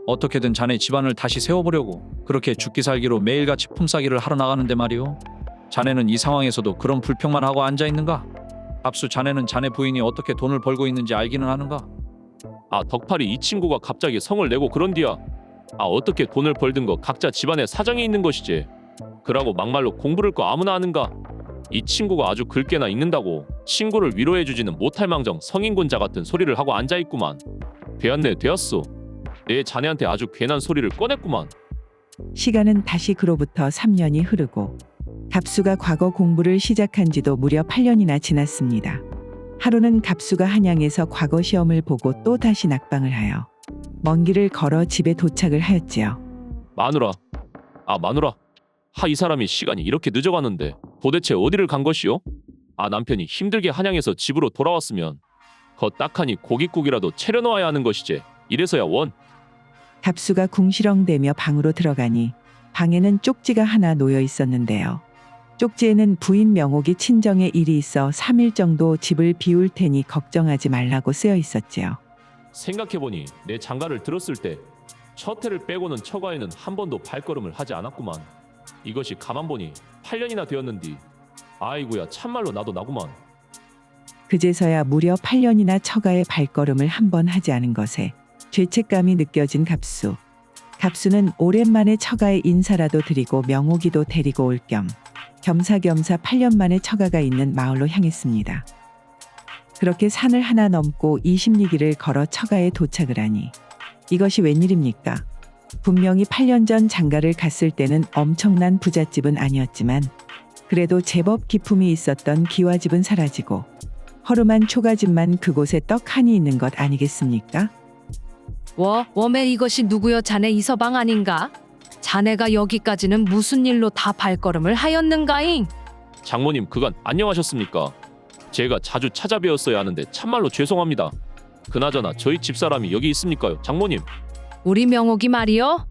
어떻게든 자네 집안을 다시 세워보려고 그렇게 죽기 살기로 매일같이 품삯이를 하러 나가는데 말이오. 자네는 이 상황에서도 그런 불평만 하고 앉아있는가? 압수 자네는 자네 부인이 어떻게 돈을 벌고 있는지 알기는 하는가?
아 덕팔이 이 친구가 갑자기 성을 내고 그런디야. 아 어떻게 돈을 벌든 거 각자 집안에 사정이 있는 것이지. 그러고 막말로 공부를 거 아무나 하는가? 이 친구가 아주 긁게나 읽는다고 친구를 위로해주지는 못할 망정 성인군자 같은 소리를 하고 앉아있구만. 되었네 되었소. 내 자네한테 아주 괜한 소리를 꺼냈구만.
시간은 다시 그로부터 3년이 흐르고 갑수가 과거 공부를 시작한 지도 무려 8년이나 지났습니다. 하루는 갑수가 한양에서 과거 시험을 보고 또 다시 낙방을 하여 먼 길을 걸어 집에 도착을 하였지요.
마누라. 아 마누라. 이 사람이 시간이 이렇게 늦어가는데 도대체 어디를 간 것이오? 아 남편이 힘들게 한양에서 집으로 돌아왔으면 거 딱하니 고깃국이라도 차려놓아야 하는 것이지. 이래서야 원.
갑수가 궁시렁대며 방으로 들어가니 방에는 쪽지가 하나 놓여 있었는데요. 쪽지에는 부인 명옥이 친정에 일이 있어 3일 정도 집을 비울 테니 걱정하지 말라고 쓰여 있었지요.
생각해보니 내 장가를 들었을 때 첫 해를 빼고는 처가에는 한 번도 발걸음을 하지 않았구만. 이것이 가만 보니 8년이나 되었는디. 아이고야 참말로 나도 나구만.
그제서야 무려 8년이나 처가에 발걸음을 한 번 하지 않은 것에 죄책감이 느껴진 갑수. 갑수는 오랜만에 처가에 인사라도 드리고 명옥이도 데리고 올 겸 겸사겸사 8년 만에 처가가 있는 마을로 향했습니다. 그렇게 산을 하나 넘고 20리길을 걸어 처가에 도착을 하니 이것이 웬일입니까? 분명히 8년 전 장가를 갔을 때는 엄청난 부잣집은 아니었지만 그래도 제법 기품이 있었던 기와집은 사라지고 허름한 초가집만 그곳에 떡하니 있는 것 아니겠습니까?
웜에 이것이 누구여 자네 이서방 아닌가? 자네가 여기까지는 무슨 일로 다 발걸음을 하였는가잉?
장모님 그간 안녕하셨습니까? 제가 자주 찾아뵈었어야 하는데 참말로 죄송합니다. 그나저나 저희 집사람이 여기 있습니까요 장모님?
우리 명옥이 말이여.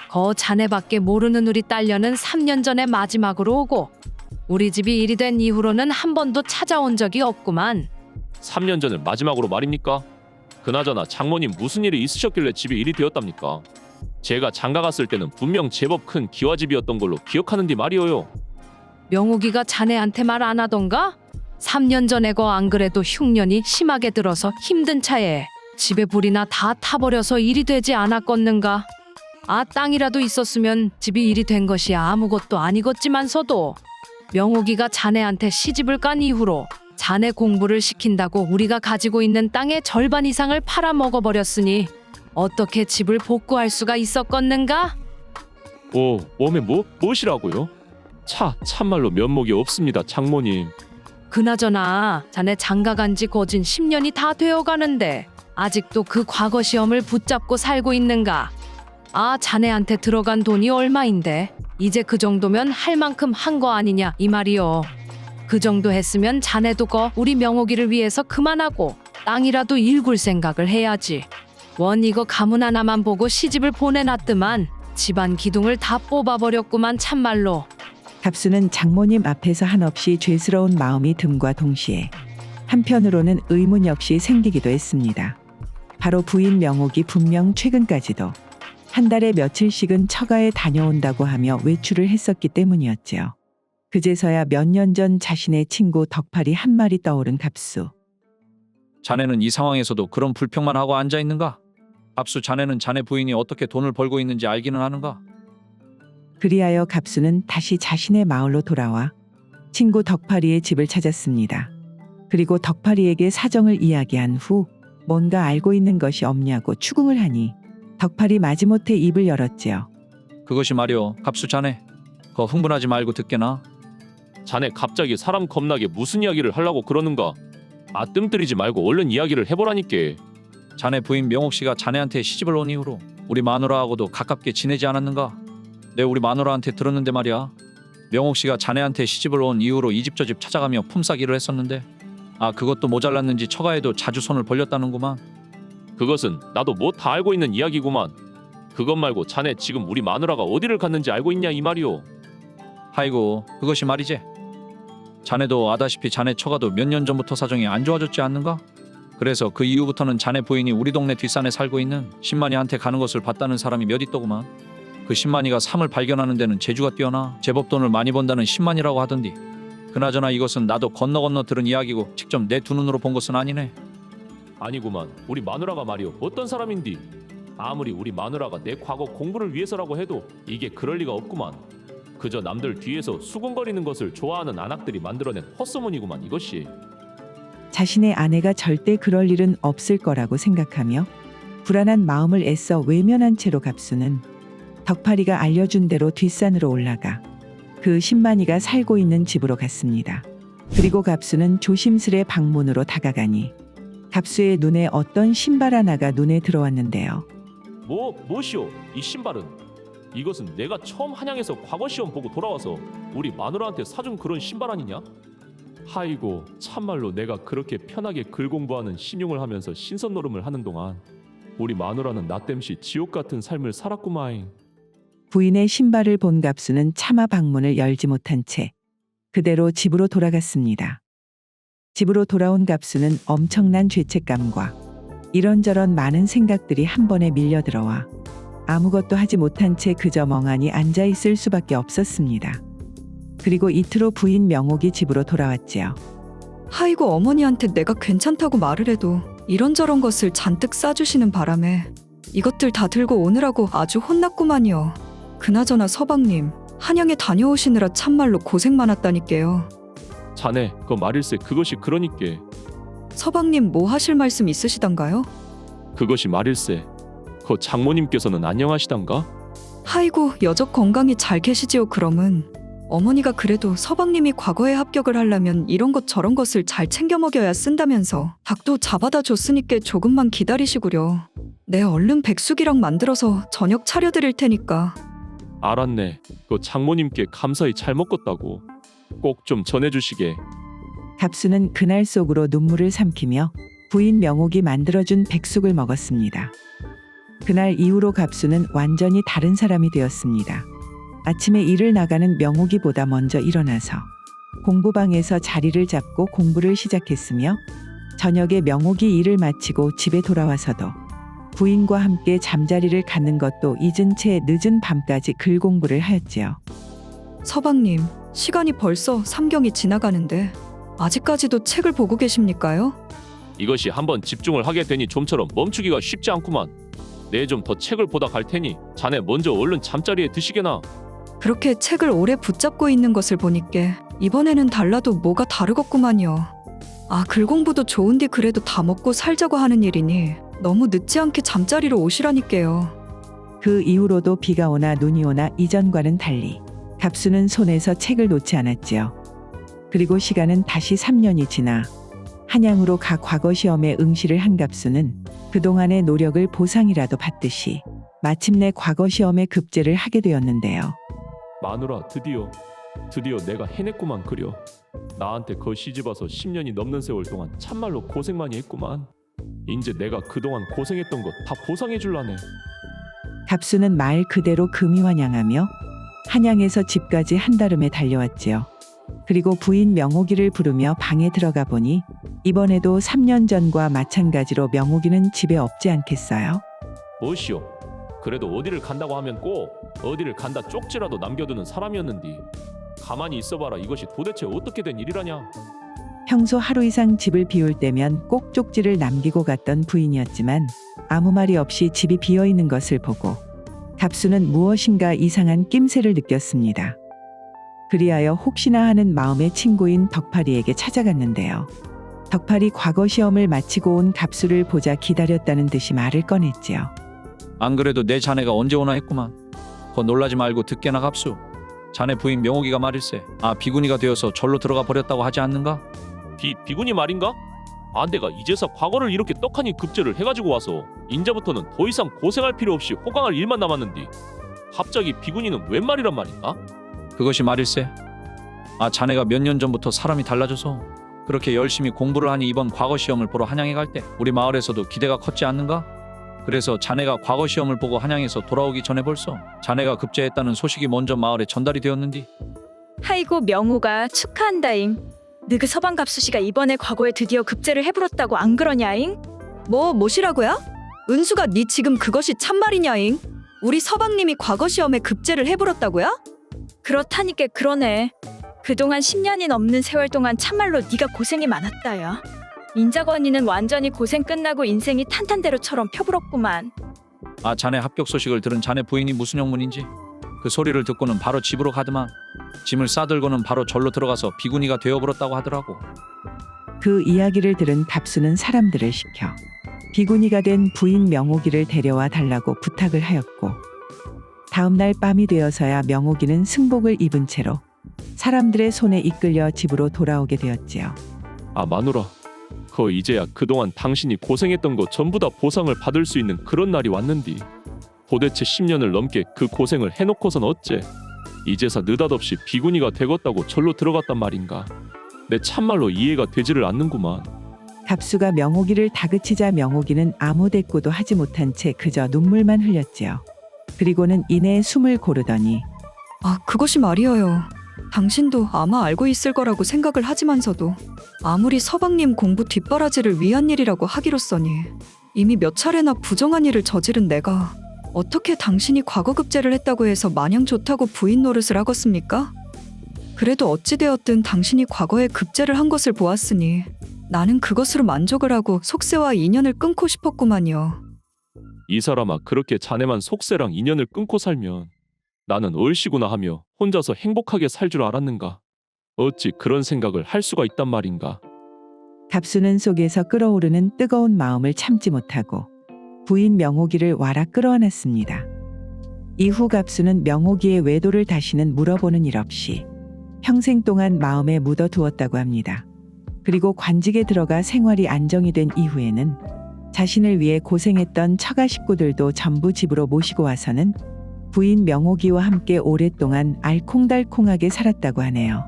거 자네밖에 모르는 우리 딸녀는 3년 전에 마지막으로 오고 우리 집이 일이 된 이후로는 한 번도 찾아온 적이 없구만.
3년 전을 마지막으로 말입니까? 그나저나 장모님 무슨 일이 있으셨길래 집이 일이 되었답니까? 제가 장가 갔을 때는 분명 제법 큰 기와집이었던 걸로 기억하는데 말이오요.
명옥이가 자네한테 말 안 하던가? 3년 전에 거 안 그래도 흉년이 심하게 들어서 힘든 차에 집에 불이나 다 타버려서 일이 되지 않았겠는가? 아 땅이라도 있었으면 집이 일이 된 것이 아무것도 아니겠지만서도 명옥이가 자네한테 시집을 간 이후로 자네 공부를 시킨다고 우리가 가지고 있는 땅의 절반 이상을 팔아먹어버렸으니 어떻게 집을 복구할 수가 있었겠는가?
오, 웜에 무엇이라고요? 참말로 면목이 없습니다 장모님.
그나저나 자네 장가간 지 거진 10년이 다 되어가는데 아직도 그 과거 시험을 붙잡고 살고 있는가? 아 자네한테 들어간 돈이 얼마인데 이제 그 정도면 할 만큼 한 거 아니냐 이 말이요. 그 정도 했으면 자네도 거 우리 명옥이를 위해서 그만하고 땅이라도 일굴 생각을 해야지. 원 이거 가문 하나만 보고 시집을 보내놨더만 집안 기둥을 다 뽑아버렸구만 참말로.
갑수는 장모님 앞에서 한없이 죄스러운 마음이 듦과 동시에 한편으로는 의문 역시 생기기도 했습니다. 바로 부인 명옥이 분명 최근까지도 한 달에 며칠씩은 처가에 다녀온다고 하며 외출을 했었기 때문이었지요. 그제서야 몇 년 전 자신의 친구 덕팔이 한 말이 떠오른 갑수.
자네는 이 상황에서도 그런 불평만 하고 앉아있는가? 압수 자네는 자네 부인이 어떻게 돈을 벌고 있는지 알기는 하는가?
그리하여 갑수는 다시 자신의 마을로 돌아와 친구 덕팔이의 집을 찾았습니다. 그리고 덕팔이에게 사정을 이야기한 후 뭔가 알고 있는 것이 없냐고 추궁을 하니 덕팔이 마지못해 입을 열었지요.
그것이 말이오. 갑수 자네 거 흥분하지 말고 듣게나.
자네 갑자기 사람 겁나게 무슨 이야기를 하려고 그러는가? 아 뜸들이지 말고 얼른 이야기를 해보라니께.
자네 부인 명옥 씨가 자네한테 시집을 온 이후로 우리 마누라하고도 가깝게 지내지 않았는가? 내 우리 마누라한테 들었는데 말이야. 명옥 씨가 자네한테 시집을 온 이후로 이 집 저 집 찾아가며 품삯일을 했었는데 아 그것도 모자랐는지 처가에도 자주 손을 벌렸다는구만.
그것은 나도 뭐 다 알고 있는 이야기구만. 그것 말고 자네 지금 우리 마누라가 어디를 갔는지 알고 있냐 이 말이오.
아이고 그것이 말이지. 자네도 아다시피 자네 처가도 몇 년 전부터 사정이 안 좋아졌지 않는가? 그래서 그 이후부터는 자네 부인이 우리 동네 뒷산에 살고 있는 신만이한테 가는 것을 봤다는 사람이 몇 있더구만. 그 신만이가 삶을 발견하는 데는 재주가 뛰어나 제법 돈을 많이 번다는 신만이라고 하던디. 그나저나 이것은 나도 건너 들은 이야기고 직접 내 두 눈으로 본 것은 아니네.
아니구만. 우리 마누라가 말이오. 어떤 사람인디? 아무리 우리 마누라가 내 과거 공부를 위해서라고 해도 이게 그럴 리가 없구만. 그저 남들 뒤에서 수군거리는 것을 좋아하는 안악들이 만들어낸 헛소문이구만 이것이.
자신의 아내가 절대 그럴 일은 없을 거라고 생각하며 불안한 마음을 애써 외면한 채로 갑수는 덕파리가 알려준 대로 뒷산으로 올라가 그 신만이가 살고 있는 집으로 갔습니다. 그리고 갑수는 조심스레 방문으로 다가가니 갑수의 눈에 어떤 신발 하나가 눈에 들어왔는데요.
뭐시오? 이 신발은? 이것은 내가 처음 한양에서 과거 시험 보고 돌아와서 우리 마누라한테 사준 그런 신발 아니냐? 하이고 참말로 내가 그렇게 편하게 글 공부하는 신용을 하면서 신선 노름을 하는 동안 우리 마누라는 나 땜시 지옥 같은 삶을 살았구마잉.
부인의 신발을 본 갑수는 차마 방문을 열지 못한 채 그대로 집으로 돌아갔습니다. 집으로 돌아온 갑수는 엄청난 죄책감과 이런저런 많은 생각들이 한 번에 밀려들어와 아무것도 하지 못한 채 그저 멍하니 앉아 있을 수밖에 없었습니다. 그리고 이틀 후 부인 명옥이 집으로 돌아왔지요.
하이고 어머니한테 내가 괜찮다고 말을 해도 이런저런 것을 잔뜩 싸주시는 바람에 이것들 다 들고 오느라고 아주 혼났구만요. 그나저나 서방님, 한양에 다녀오시느라 참말로 고생 많았다니까요.
자네 그 말일세 그것이 그러니께.
서방님 뭐 하실 말씀 있으시단가요?
그것이 말일세. 그 장모님께서는 안녕하시단가?
하이고 여적 건강히 잘 계시지요. 그럼은 어머니가 그래도 서방님이 과거에 합격을 하려면 이런 것 저런 것을 잘 챙겨 먹여야 쓴다면서 닭도 잡아다 줬으니까 조금만 기다리시구려. 내 얼른 백숙이랑 만들어서 저녁 차려드릴 테니까.
알았네. 그 장모님께 감사히 잘 먹었다고 꼭 좀 전해주시게.
갑수는 그날 속으로 눈물을 삼키며 부인 명옥이 만들어준 백숙을 먹었습니다. 그날 이후로 갑수는 완전히 다른 사람이 되었습니다. 아침에 일을 나가는 명옥이보다 먼저 일어나서 공부방에서 자리를 잡고 공부를 시작했으며 저녁에 명옥이 일을 마치고 집에 돌아와서도 부인과 함께 잠자리를 갖는 것도 잊은 채 늦은 밤까지 글 공부를 하였지요.
서방님, 시간이 벌써 삼경이 지나가는데 아직까지도 책을 보고 계십니까요?
이것이 한번 집중을 하게 되니 좀처럼 멈추기가 쉽지 않구만. 내 좀 더 책을 보다 갈 테니 자네 먼저 얼른 잠자리에 드시게나.
그렇게 책을 오래 붙잡고 있는 것을 보니까 이번에는 달라도 뭐가 다르겠구만요. 아, 글 공부도 좋은데 그래도 다 먹고 살자고 하는 일이니 너무 늦지 않게 잠자리로 오시라니까요.
그 이후로도 비가 오나 눈이 오나 이전과는 달리 갑수는 손에서 책을 놓지 않았지요. 그리고 시간은 다시 3년이 지나 한양으로 가 과거 시험에 응시를 한 갑수는 그동안의 노력을 보상이라도 받듯이 마침내 과거 시험에 급제를 하게 되었는데요.
마누라 드디어 내가 해냈구만 그려. 나한테 거 시집와서 10년이 넘는 세월 동안 참말로 고생 많이 했구만. 인제 내가 그동안 고생했던 것 다 보상해 줄라네.
갑수는 말 그대로 금이환양하며 한양에서 집까지 한달음에 달려왔지요. 그리고 부인 명옥이를 부르며 방에 들어가 보니 이번에도 3년 전과 마찬가지로 명옥이는 집에 없지 않겠어요?
뭐시오? 그래도 어디를 간다고 하면 꼭 어디를 간다 쪽지라도 남겨두는 사람이었는디. 가만히 있어봐라. 이것이 도대체 어떻게 된 일이라냐?
평소 하루 이상 집을 비울 때면 꼭 쪽지를 남기고 갔던 부인이었지만 아무 말이 없이 집이 비어있는 것을 보고 갑수는 무엇인가 이상한 낌새를 느꼈습니다. 그리하여 혹시나 하는 마음의 친구인 덕파리에게 찾아갔는데요. 덕파리 과거 시험을 마치고 온 갑수를 보자 기다렸다는 듯이 말을 꺼냈지요.
안 그래도 내 자네가 언제 오나 했구만. 거 놀라지 말고 듣게나 갑수. 자네 부인 명옥이가 말일세. 아, 비구니가 되어서 절로 들어가 버렸다고 하지 않는가?
비구니 말인가? 안대가 이제서 과거를 이렇게 떡하니 급제를 해가지고 와서 인자부터는 더 이상 고생할 필요 없이 호강할 일만 남았는디 갑자기 비구니는 웬 말이란 말인가?
그것이 말일세. 아, 자네가 몇 년 전부터 사람이 달라져서 그렇게 열심히 공부를 하니 이번 과거 시험을 보러 한양에 갈 때 우리 마을에서도 기대가 컸지 않는가? 그래서 자네가 과거 시험을 보고 한양에서 돌아오기 전에 벌써 자네가 급제했다는 소식이 먼저 마을에 전달이 되었는디.
하이고 명호가 축하한다잉. 느그 서방 갑수씨가 이번에 과거에 드디어 급제를 해불었다고 안 그러냐잉?
뭐시라고야? 은수가 네 지금 그것이 참말이냐잉? 우리 서방님이 과거 시험에 급제를 해불었다고야?
그렇다니까 그러네. 그동안 10년이 넘는 세월 동안 참말로 네가 고생이 많았다야. 인자고 언니는 완전히 고생 끝나고 인생이 탄탄대로처럼 펴불었구만.
아, 자네 합격 소식을 들은 자네 부인이 무슨 영문인지 그 소리를 듣고는 바로 집으로 가더만 짐을 싸들고는 바로 절로 들어가서 비구니가 되어버렸다고 하더라고.
그 이야기를 들은 답수는 사람들을 시켜 비구니가 된 부인 명옥이를 데려와 달라고 부탁을 하였고 다음 날 밤이 되어서야 명옥이는 승복을 입은 채로 사람들의 손에 이끌려 집으로 돌아오게 되었지요.
아, 마누라. 이제야 그동안 당신이 고생했던 거 전부 다 보상을 받을 수 있는 그런 날이 왔는디. 도대체 10년을 넘게 그 고생을 해놓고선 어째 이제서 느닷없이 비구니가 되겠다고 절로 들어갔단 말인가. 내 참말로 이해가 되지를 않는구만.
갑수가 명옥이를 다그치자 명옥이는 아무 대꾸도 하지 못한 채 그저 눈물만 흘렸지요. 그리고는 이내 숨을 고르더니
아, 그것이 말이어요. 당신도 아마 알고 있을 거라고 생각을 하지만서도 아무리 서방님 공부 뒷바라지를 위한 일이라고 하기로써니 이미 몇 차례나 부정한 일을 저지른 내가 어떻게 당신이 과거 급제를 했다고 해서 마냥 좋다고 부인 노릇을 하겠습니까? 그래도 어찌되었든 당신이 과거에 급제를 한 것을 보았으니 나는 그것으로 만족을 하고 속세와 인연을 끊고 싶었구만요.
이 사람아, 그렇게 자네만 속세랑 인연을 끊고 살면 나는 얼씨구나 하며 혼자서 행복하게 살 줄 알았는가. 어찌 그런 생각을 할 수가 있단 말인가.
갑수는 속에서 끓어오르는 뜨거운 마음을 참지 못하고 부인 명옥이를 와라 끌어안았습니다. 이후 갑수는 명옥이의 외도를 다시는 물어보는 일 없이 평생 동안 마음에 묻어두었다고 합니다. 그리고 관직에 들어가 생활이 안정이 된 이후에는 자신을 위해 고생했던 처가 식구들도 전부 집으로 모시고 와서는 부인 명옥이와 함께 오랫동안 알콩달콩하게 살았다고 하네요.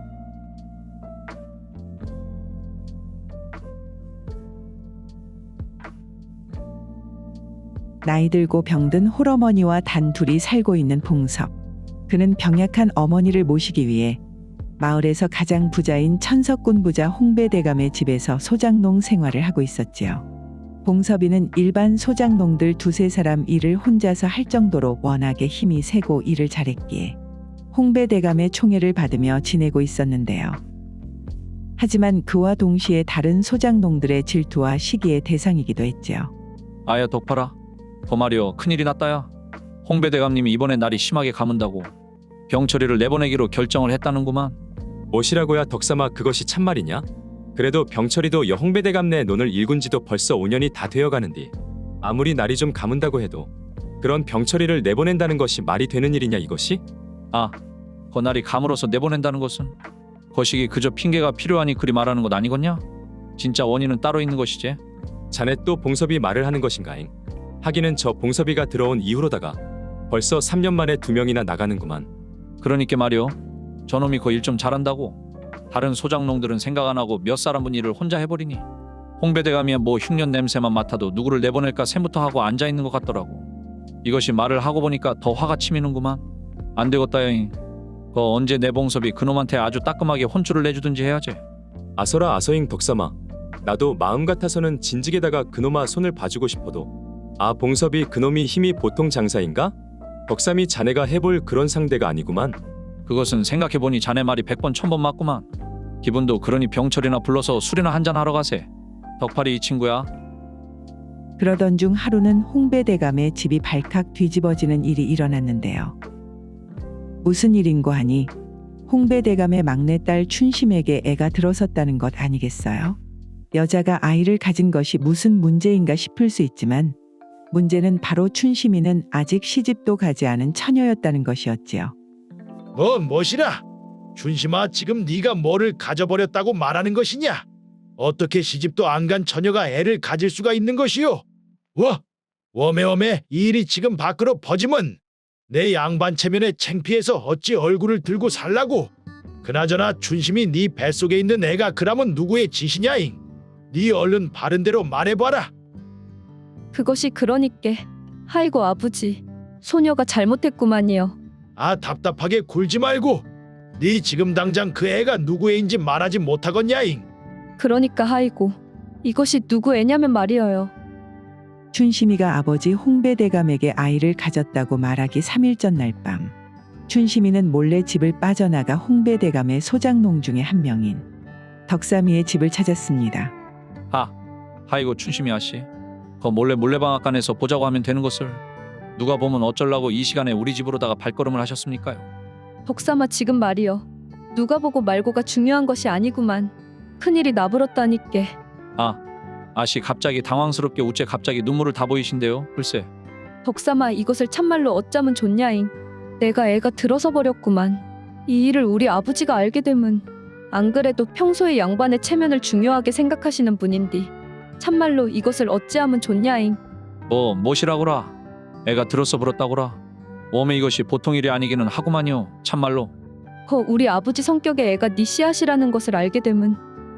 나이 들고 병든 홀어머니와 단둘이 살고 있는 봉섭. 그는 병약한 어머니를 모시기 위해 마을에서 가장 부자인 천석군 부자 홍배대감의 집에서 소장농 생활을 하고 있었지요. 봉섭이는 일반 소장농들 두세 사람 일을 혼자서 할 정도로 워낙에 힘이 세고 일을 잘했기에 홍배대감의 총애를 받으며 지내고 있었는데요. 하지만 그와 동시에 다른 소장농들의 질투와 시기의 대상이기도 했지요.
아야 덕파라. 말이여, 큰일이 났다야. 홍배대감님이 이번에 날이 심하게 가문다고 병처리를 내보내기로 결정을 했다는구만.
뭐시라고야 덕삼아, 그것이 참말이냐? 그래도 병철이도 여홍배대감 내 논을 일군 지도 벌써 5년이 다 되어가는디 아무리 날이 좀 가문다고 해도 그런 병철이를 내보낸다는 것이 말이 되는 일이냐 이것이?
아, 날이 감으로서 내보낸다는 것은 거시기 그저 핑계가 필요하니 그리 말하는 것 아니겠냐? 진짜 원인은 따로 있는 것이지.
자네 또 봉섭이 말을 하는 것인가잉? 하기는 저 봉섭이가 들어온 이후로다가 벌써 3년 만에 2명이나 나가는구만.
그러니까 말이오, 저놈이 그 일 좀 잘한다고 다른 소장농들은 생각 안 하고 몇 사람분 일을 혼자 해버리니 홍배대감이야 뭐 흉년 냄새만 맡아도 누구를 내보낼까 생부터 하고 앉아있는 것 같더라고. 이것이 말을 하고 보니까 더 화가 치미는구만. 안 되겠다 여인. 언제 내 봉섭이 그놈한테 아주 따끔하게 혼쭐을 내주든지 해야지.
아서라 아서잉 덕삼아. 나도 마음 같아서는 진즉에다가 그놈아 손을 봐주고 싶어도 아, 봉섭이 그놈이 힘이 보통 장사인가? 덕삼이 자네가 해볼 그런 상대가 아니구만.
그것은 생각해보니 자네 말이 100번 1000번 맞구만. 기분도 그러니 병철이나 불러서 술이나 한잔 하러 가세. 덕팔이 이 친구야.
그러던 중 하루는 홍배대감의 집이 발칵 뒤집어지는 일이 일어났는데요. 무슨 일인고 하니 홍배대감의 막내딸 춘심에게 애가 들어섰다는 것 아니겠어요? 여자가 아이를 가진 것이 무슨 문제인가 싶을 수 있지만 문제는 바로 춘심이는 아직 시집도 가지 않은 처녀였다는 것이었지요.
뭐시라? 춘심아, 지금 네가 뭐를 가져버렸다고 말하는 것이냐? 어떻게 시집도 안 간 처녀가 애를 가질 수가 있는 것이오? 워매워매 이 일이 지금 밖으로 퍼지면 내 양반 체면에 창피해서 어찌 얼굴을 들고 살라고? 그나저나 춘심이 네 뱃속에 있는 애가 그라면 누구의 짓이냐잉? 네 얼른 바른 대로 말해봐라.
그것이 그러니께 아이고 아버지, 소녀가 잘못했구만요.
아, 답답하게 굴지 말고 네 지금 당장 그 애가 누구 애인지 말하지 못하겠냐잉.
그러니까 하이고 이것이 누구 애냐면 말이어요.
춘심이가 아버지 홍배대감에게 아이를 가졌다고 말하기 3일 전 날 밤. 춘심이는 몰래 집을 빠져나가 홍배대감의 소장농 중에 한 명인 덕삼이의 집을 찾았습니다.
아이고 춘심이 아씨. 거 몰래방앗간에서 보자고 하면 되는 것을 누가 보면 어쩌려고 이 시간에 우리 집으로다가 발걸음을 하셨습니까요?
덕삼아 지금 말이여. 누가 보고 말고가 중요한 것이 아니구만. 큰일이 나불었다니께.
아씨 갑자기 당황스럽게 우째 갑자기 눈물을 다 보이신데요. 글쎄.
덕삼아 이것을 참말로 어쩌면 좋냐잉. 내가 애가 들어서 버렸구만. 이 일을 우리 아버지가 알게 되면 안 그래도 평소에 양반의 체면을 중요하게 생각하시는 분인디 참말로 이것을 어찌하면 좋냐잉.
뭐시라고라. 애가 들어서 버렸다고라. 오메 이것이 보통 일이 아니기는 하구만요. 참말로.
우리 아버지 성격의 애가 네 씨앗이라는 것을 알게 되면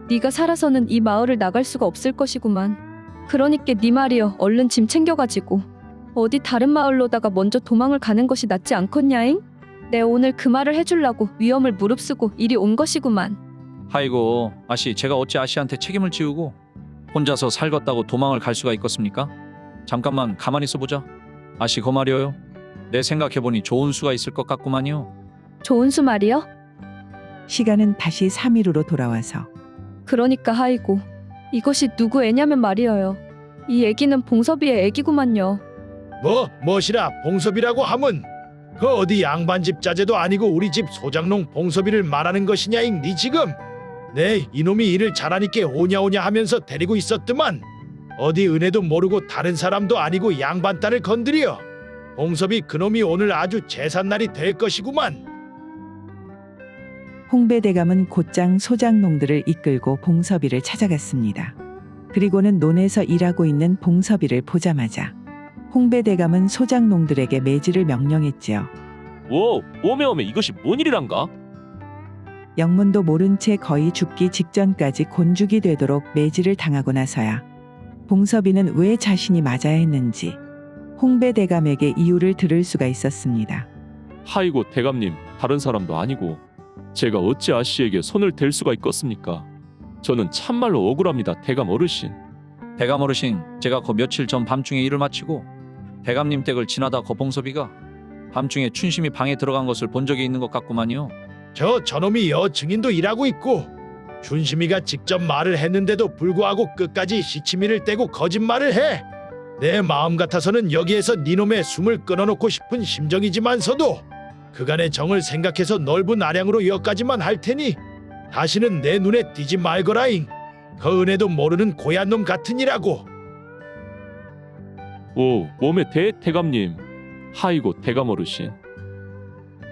네가 살아서는 이 마을을 나갈 수가 없을 것이구만. 그러니까 네 말이여 얼른 짐 챙겨가지고 어디 다른 마을로다가 먼저 도망을 가는 것이 낫지 않겠냐잉? 내 오늘 그 말을 해주려고 위험을 무릅쓰고 이리 온 것이구만.
아이고 아씨 제가 어찌 아씨한테 책임을 지우고 혼자서 살겄다고 도망을 갈 수가 있겠습니까? 잠깐만 가만히 있어보자. 아씨 그 말이어요. 내 생각해보니 좋은 수가 있을 것 같구만요.
좋은 수 말이여?
시간은 다시 3일 후로 돌아와서
그러니까 하이고 이것이 누구 애냐면 말이어요. 이 애기는 봉섭이의 애기구만요.
뭐시라 봉섭이라고 함은 그 어디 양반집 자제도 아니고 우리 집 소장농 봉섭이를 말하는 것이냐잉. 니 지금 네 이놈이 일을 잘하니까 오냐오냐 하면서 데리고 있었더만 어디 은혜도 모르고 다른 사람도 아니고 양반 딸을 건드려. 봉섭이 그놈이 오늘 아주 제삿날이 될 것이구만.
홍배대감은 곧장 소장농들을 이끌고 봉섭이를 찾아갔습니다. 그리고는 논에서 일하고 있는 봉섭이를 보자마자 홍배대감은 소장농들에게 매질을 명령했지요.
오메 이것이 뭔 일이란가?
영문도 모른 채 거의 죽기 직전까지 곤죽이 되도록 매질을 당하고 나서야 봉섭이는 왜 자신이 맞아야 했는지 홍배대감에게 이유를 들을 수가 있었습니다.
하이고 대감님 다른 사람도 아니고 제가 어찌 아씨에게 손을 댈 수가 있겠습니까? 저는 참말로 억울합니다. 대감 어르신.
대감 어르신 제가 그 며칠 전 밤중에 일을 마치고 대감님 댁을 지나다 거 봉섭이가 밤중에 춘심이 방에 들어간 것을 본 적이 있는 것 같구만요.
저놈이 증인도 일하고 있고 춘심이가 직접 말을 했는데도 불구하고 끝까지 시치미를 떼고 거짓말을 해. 내 마음 같아서는 여기에서 니놈의 숨을 끊어놓고 싶은 심정이지만서도 그간의 정을 생각해서 넓은 아량으로 여기까지만 할 테니 다시는 내 눈에 띄지 말거라잉. 그 은혜도 모르는 고얀 놈 같으니라고.
오메 대감님. 하이고 대감 어르신.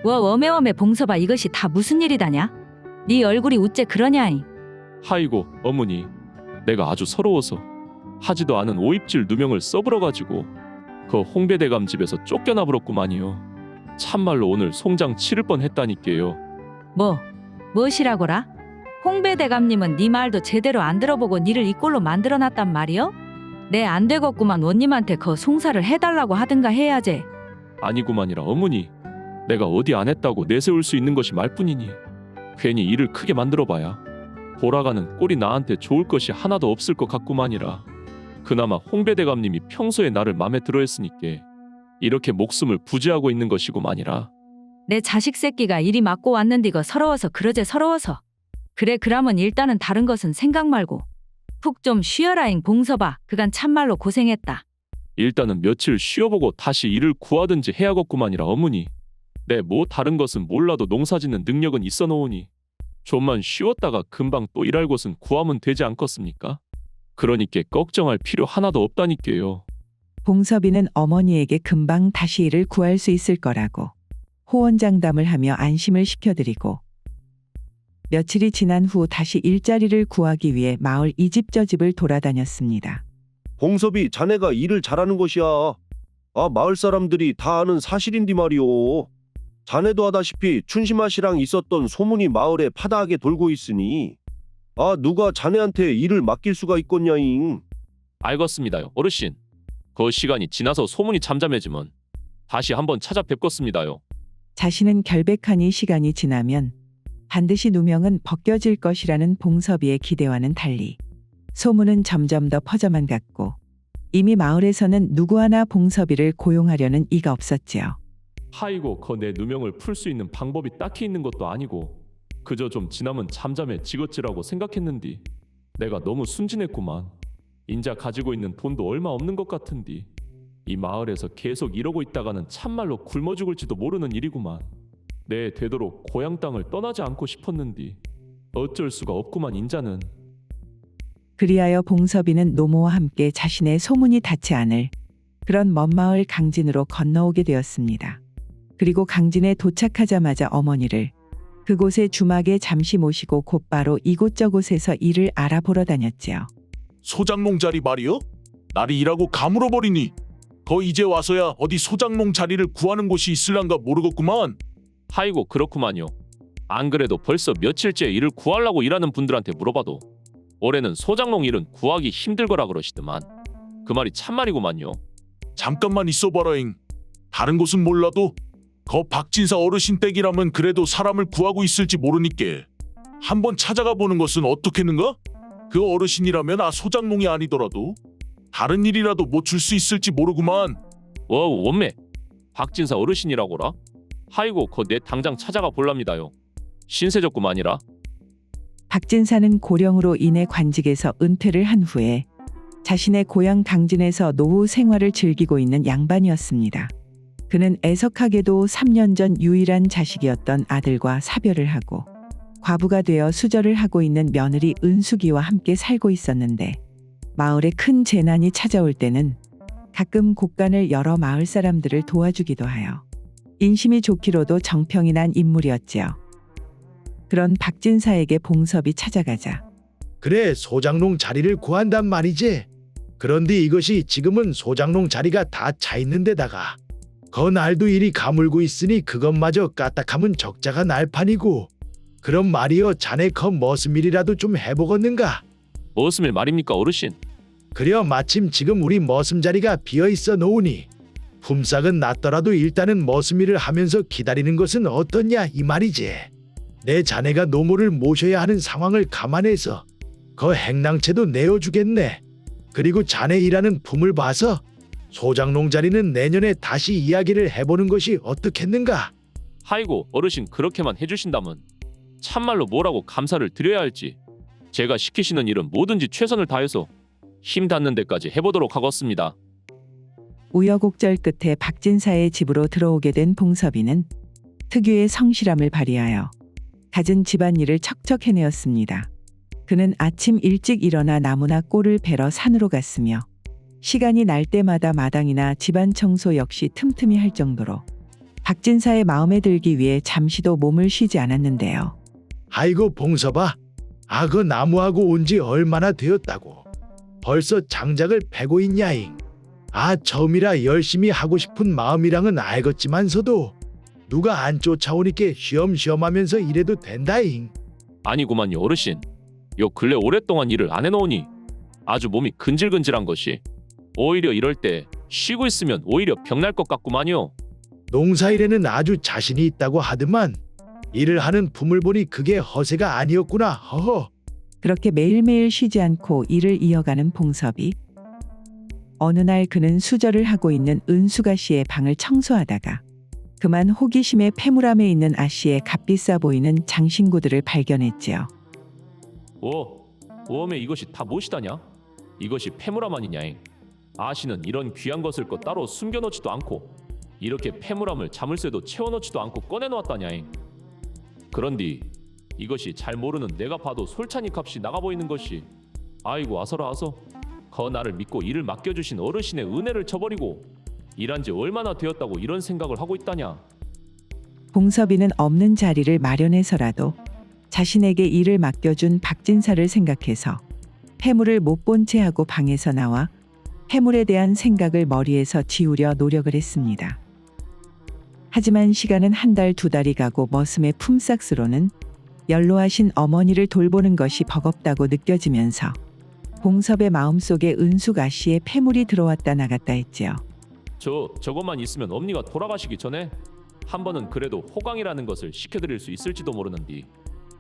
워메 봉섭아 이것이 다 무슨 일이다냐? 네 얼굴이 우째 그러냐잉?
하이고 어머니. 내가 아주 서러워서 하지도 않은 오입질 누명을 써불어가지고 그 홍배대감 집에서 쫓겨나 버렸구만이요. 참말로 오늘 송장 치를 뻔했다니께요.
무엇이라고라? 홍배대감님은 네 말도 제대로 안 들어보고 니를 이 꼴로 만들어놨단 말이여? 내 안 되겠구만 원님한테 그 송사를 해달라고 하든가 해야지.
아니구만이라 어머니. 내가 어디 안 했다고 내세울 수 있는 것이 말뿐이니 괜히 일을 크게 만들어봐야 돌아가는 꼴이 나한테 좋을 것이 하나도 없을 것 같구만이라. 그나마 홍배대감님이 평소에 나를 맘에 들어했으니께 이렇게 목숨을 부지하고 있는 것이구만이라.
내 자식 새끼가 일이 맞고 왔는디거 서러워서 그러제 서러워서. 그래 그러면 일단은 다른 것은 생각 말고 푹 좀 쉬어라잉 봉섭아. 그간 참말로 고생했다.
일단은 며칠 쉬어보고 다시 일을 구하든지 해야겠구만이라 어머니. 내 뭐 다른 것은 몰라도 농사짓는 능력은 있어 놓으니 좀만 쉬었다가 금방 또 일할 곳은 구하면 되지 않겠습니까? 그러니까 걱정할 필요 하나도 없다니까요.
봉섭이는 어머니에게 금방 다시 일을 구할 수 있을 거라고 호언장담을 하며 안심을 시켜드리고 며칠이 지난 후 다시 일자리를 구하기 위해 마을 이 집 저 집을 돌아다녔습니다.
봉섭이 자네가 일을 잘하는 것이야. 마을 사람들이 다 아는 사실인디 말이오. 자네도 하다시피 춘심아 씨랑 있었던 소문이 마을에 파다하게 돌고 있으니 누가 자네한테 일을 맡길 수가 있겠냐잉.
알겠습니다요 어르신. 그 시간이 지나서 소문이 잠잠해지면 다시 한번 찾아뵙겠습니다요.
자신은 결백하니 시간이 지나면 반드시 누명은 벗겨질 것이라는 봉섭이의 기대와는 달리 소문은 점점 더 퍼져만 갔고 이미 마을에서는 누구 하나 봉섭이를 고용하려는 이가 없었지요.
하이고 거 내 누명을 풀 수 있는 방법이 딱히 있는 것도 아니고 그저 좀 지나면 잠잠해지겠지라고 생각했는디 내가 너무 순진했구만. 인자 가지고 있는 돈도 얼마 없는 것 같은디 이 마을에서 계속 이러고 있다가는 참말로 굶어 죽을지도 모르는 일이구만. 내 되도록 고향 땅을 떠나지 않고 싶었는디 어쩔 수가 없구만 인자는.
그리하여 봉섭이는 노모와 함께 자신의 소문이 닿지 않을 그런 먼 마을 강진으로 건너오게 되었습니다. 그리고 강진에 도착하자마자 어머니를 그곳의 주막에 잠시 모시고 곧바로 이곳저곳에서 일을 알아보러 다녔지요.
소장농 자리 말이요? 날이 일하고 가물어 버리니 거 이제 와서야 어디 소장농 자리를 구하는 곳이 있을란가 모르겠구만.
하이고 그렇구만요. 안 그래도 벌써 며칠째 일을 구하려고 일하는 분들한테 물어봐도 올해는 소장농 일은 구하기 힘들거라 그러시더만. 그 말이 참말이구만요.
잠깐만 있어봐라잉. 다른 곳은 몰라도 거 박진사 어르신 댁이라면 그래도 사람을 구하고 있을지 모르니께 한번 찾아가 보는 것은 어떻겠는가? 그 어르신이라면 소장농이 아니더라도 다른 일이라도 뭐 줄 수 있을지 모르구만.
원매 박진사 어르신이라고라? 하이고 거 내 당장 찾아가 볼랍니다요. 신세졌구만이라.
박진사는 고령으로 인해 관직에서 은퇴를 한 후에 자신의 고향 강진에서 노후 생활을 즐기고 있는 양반이었습니다. 그는 애석하게도 3년 전 유일한 자식이었던 아들과 사별을 하고 과부가 되어 수절을 하고 있는 며느리 은숙이와 함께 살고 있었는데 마을에 큰 재난이 찾아올 때는 가끔 곳간을 열어 마을 사람들을 도와주기도 하여 인심이 좋기로도 정평이 난 인물이었지요. 그런 박진사에게 봉섭이 찾아가자
그래 소장농 자리를 구한단 말이지. 그런데 이것이 지금은 소장농 자리가 다 차 있는 데다가 거 날도 일이 가물고 있으니 그것마저 까딱하면 적자가 날 판이고. 그럼 말이여 자네 거 머슴 일이라도 좀 해보겠는가?
무슨 일 말입니까 어르신?
그려 마침 지금 우리 머슴 자리가 비어있어 놓으니 품삯은 낮더라도 일단은 머슴 일을 하면서 기다리는 것은 어떻냐 이 말이지. 내 자네가 노모를 모셔야 하는 상황을 감안해서 거 행랑채도 내어주겠네. 그리고 자네 일하는 품을 봐서 소장농 자리는 내년에 다시 이야기를 해보는 것이 어떻겠는가?
하이고 어르신 그렇게만 해주신다면 참말로 뭐라고 감사를 드려야 할지 제가 시키시는 일은 뭐든지 최선을 다해서 힘 닿는 데까지 해보도록 하겠습니다.
우여곡절 끝에 박진사의 집으로 들어오게 된 봉섭이는 특유의 성실함을 발휘하여 갖은 집안일을 척척 해내었습니다. 그는 아침 일찍 일어나 나무나 꼴을 베러 산으로 갔으며 시간이 날 때마다 마당이나 집안 청소 역시 틈틈이 할 정도로 박진사의 마음에 들기 위해 잠시도 몸을 쉬지 않았는데요.
아이고 봉섭아, 그 나무하고 온 지 얼마나 되었다고 벌써 장작을 패고 있냐잉. 처음이라 열심히 하고 싶은 마음이랑은 알겠지만서도 누가 안 쫓아오니까 쉬엄쉬엄 하면서 일해도 된다잉.
아니구만요 어르신. 요 근래 오랫동안 일을 안 해놓으니 아주 몸이 근질근질한 것이 오히려 이럴 때 쉬고 있으면 오히려 병날 것 같구만요.
농사일에는 아주 자신이 있다고 하더만 일을 하는 품을 보니 그게 허세가 아니었구나. 허허.
그렇게 매일매일 쉬지 않고 일을 이어가는 봉섭이 어느 날 그는 수절을 하고 있는 은수가 씨의 방을 청소하다가 그만 호기심에 패물함에 있는 아씨의 값비싸 보이는 장신구들을 발견했지요.
오메 이것이 다 무엇이다냐? 이것이 패물함 아니냐잉. 아씨는 이런 귀한 것을 거 따로 숨겨놓지도 않고 이렇게 패물함을 자물쇠도 채워놓지도 않고 꺼내놓았다냐잉. 그런디 이것이 잘 모르는 내가 봐도 솔찬히 값이 나가 보이는 것이 아이고 아서라 아서 거 나를 믿고 일을 맡겨주신 어르신의 은혜를 저버리고 일한 지 얼마나 되었다고 이런 생각을 하고 있다냐.
봉섭이는 없는 자리를 마련해서라도 자신에게 일을 맡겨준 박진사를 생각해서 해물을 못 본 채 하고 방에서 나와 해물에 대한 생각을 머리에서 지우려 노력을 했습니다. 하지만 시간은 한 달, 두 달이 가고 머슴의 품삯으로는 연로하신 어머니를 돌보는 것이 버겁다고 느껴지면서 봉섭의 마음속에 은숙 아씨의 폐물이 들어왔다 나갔다 했지요.
저것만 있으면 엄니가 돌아가시기 전에 한 번은 그래도 호강이라는 것을 시켜드릴 수 있을지도 모르는디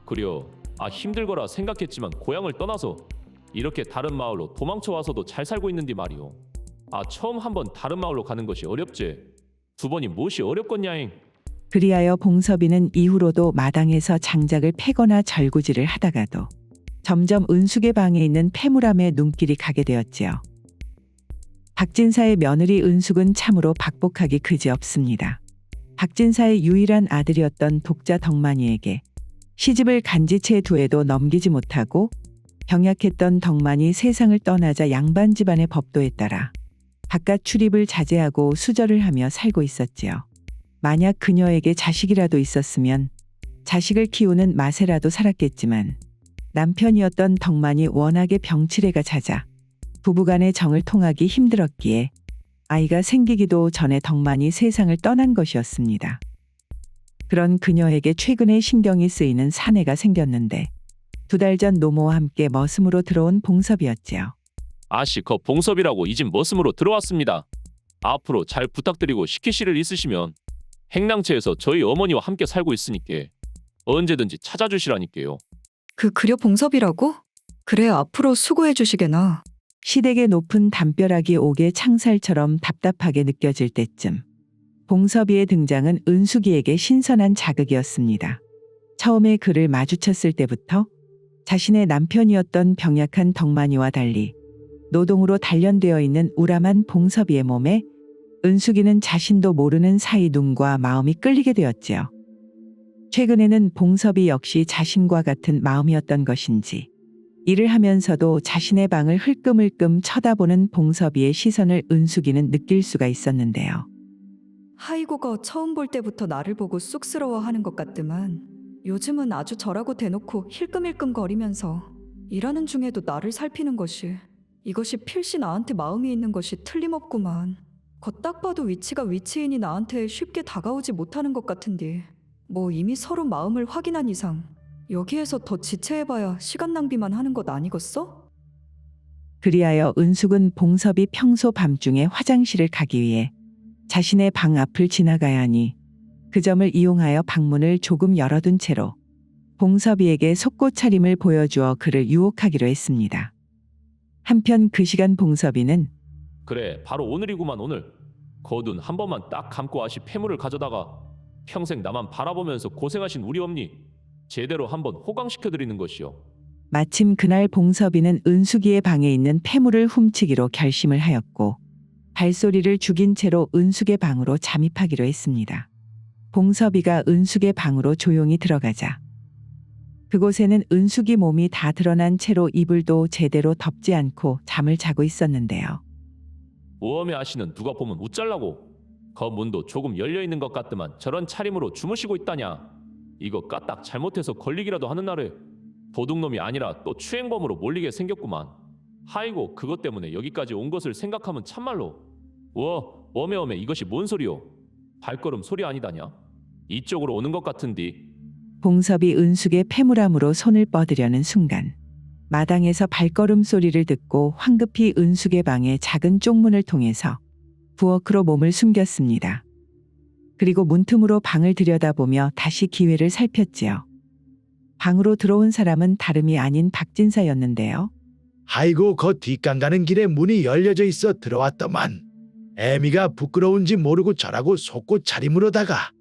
그려 힘들거라 생각했지만 고향을 떠나서 이렇게 다른 마을로 도망쳐 와서도 잘 살고 있는디 말이오. 처음 한번 다른 마을로 가는 것이 어렵지. 두 번이 무엇이 어렵겠냐잉.
그리하여 봉섭이는 이후로도 마당에서 장작을 패거나 절구질을 하다가도 점점 은숙의 방에 있는 패물함에 눈길이 가게 되었지요. 박진사의 며느리 은숙은 참으로 박복하기 그지없습니다. 박진사의 유일한 아들이었던 독자 덕만이에게 시집을 간지 채 두해도 넘기지 못하고 병약했던 덕만이 세상을 떠나자 양반 집안의 법도에 따라 바깥 출입을 자제하고 수절을 하며 살고 있었지요. 만약 그녀에게 자식이라도 있었으면 자식을 키우는 마세라도 살았겠지만 남편이었던 덕만이 워낙에 병치레가 잦아 부부간의 정을 통하기 힘들었기에 아이가 생기기도 전에 덕만이 세상을 떠난 것이었습니다. 그런 그녀에게 최근에 신경이 쓰이는 사내가 생겼는데 2달 전 노모와 함께 머슴으로 들어온 봉섭이었지요.
거 봉섭이라고 이 집 머슴으로 들어왔습니다. 앞으로 잘 부탁드리고 시키실 일 있으시면 행랑채에서 저희 어머니와 함께 살고 있으니께 언제든지 찾아주시라니까요.
그려 봉섭이라고? 그래 앞으로 수고해 주시게나.
시댁의 높은 담벼락이 옥의 창살처럼 답답하게 느껴질 때쯤 봉섭이의 등장은 은숙이에게 신선한 자극이었습니다. 처음에 그를 마주쳤을 때부터 자신의 남편이었던 병약한 덕만이와 달리 노동으로 단련되어 있는 우람한 봉섭이의 몸에 은숙이는 자신도 모르는 사이 눈과 마음이 끌리게 되었지요. 최근에는 봉섭이 역시 자신과 같은 마음이었던 것인지 일을 하면서도 자신의 방을 흘끔흘끔 쳐다보는 봉섭이의 시선을 은숙이는 느낄 수가 있었는데요.
하이고가 처음 볼 때부터 나를 보고 쑥스러워하는 것 같더만 요즘은 아주 저라고 대놓고 힐끔힐끔 거리면서 일하는 중에도 나를 살피는 것이 이것이 필시 나한테 마음이 있는 것이 틀림없구만. 겉딱 봐도 위치가 위치이니 나한테 쉽게 다가오지 못하는 것 같은데 뭐 이미 서로 마음을 확인한 이상 여기에서 더 지체해봐야 시간 낭비만 하는 것 아니겠어?
그리하여 은숙은 봉섭이 평소 밤중에 화장실을 가기 위해 자신의 방 앞을 지나가야 하니 그 점을 이용하여 방문을 조금 열어둔 채로 봉섭이에게 속고 차림을 보여주어 그를 유혹하기로 했습니다. 한편 그 시간 봉섭이는
그래 바로 오늘이구만 오늘. 거둔 한 번만 딱 감고 패물을 가져다가 평생 나만 바라보면서 고생하신 우리 엄니 제대로 한번 호강시켜드리는 것이요.
마침 그날 봉섭이는 은숙이의 방에 있는 패물을 훔치기로 결심을 하였고 발소리를 죽인 채로 은숙의 방으로 잠입하기로 했습니다. 봉섭이가 은숙의 방으로 조용히 들어가자 그곳에는 은숙이 몸이 다 드러난 채로 이불도 제대로 덮지 않고 잠을 자고 있었는데요.
오엄의 아씨는 누가 보면 웃잘라고. 거 문도 조금 열려있는 것 같더만 저런 차림으로 주무시고 있다냐. 이거 까딱 잘못해서 걸리기라도 하는 날에 도둑놈이 아니라 또 추행범으로 몰리게 생겼구만. 하이고 그것 때문에 여기까지 온 것을 생각하면 참말로 어메 이것이 뭔 소리요. 발걸음 소리 아니다냐. 이쪽으로 오는 것 같은디.
봉섭이 은숙의 패물함으로 손을 뻗으려는 순간 마당에서 발걸음 소리를 듣고 황급히 은숙의 방의 작은 쪽문을 통해서 부엌으로 몸을 숨겼습니다. 그리고 문틈으로 방을 들여다보며 다시 기회를 살폈지요. 방으로 들어온 사람은 다름이 아닌 박진사였는데요.
아이고 거 뒷강 가는 길에 문이 열려져 있어 들어왔더만. 애미가 부끄러운지 모르고 저라고 속고 차림으로다가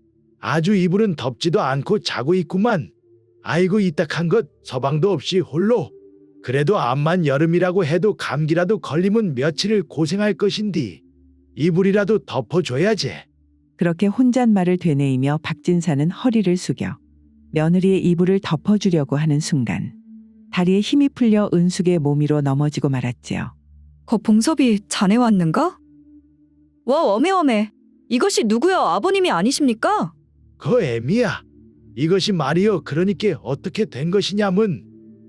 아주 이불은 덮지도 않고 자고 있구만. 아이고 이딱한 것 서방도 없이 홀로. 그래도 암만 여름이라고 해도 감기라도 걸리면 며칠을 고생할 것인디 이불이라도 덮어줘야지.
그렇게 혼잣말을 되뇌이며 박진사는 허리를 숙여 며느리의 이불을 덮어주려고 하는 순간 다리에 힘이 풀려 은숙의 몸 위로 넘어지고 말았지요.
거 봉섭이 자네 왔는가? 와 어메 이것이 누구여 아버님이 아니십니까?
그 애미야. 이것이 말이여 그러니까 어떻게 된 것이냐면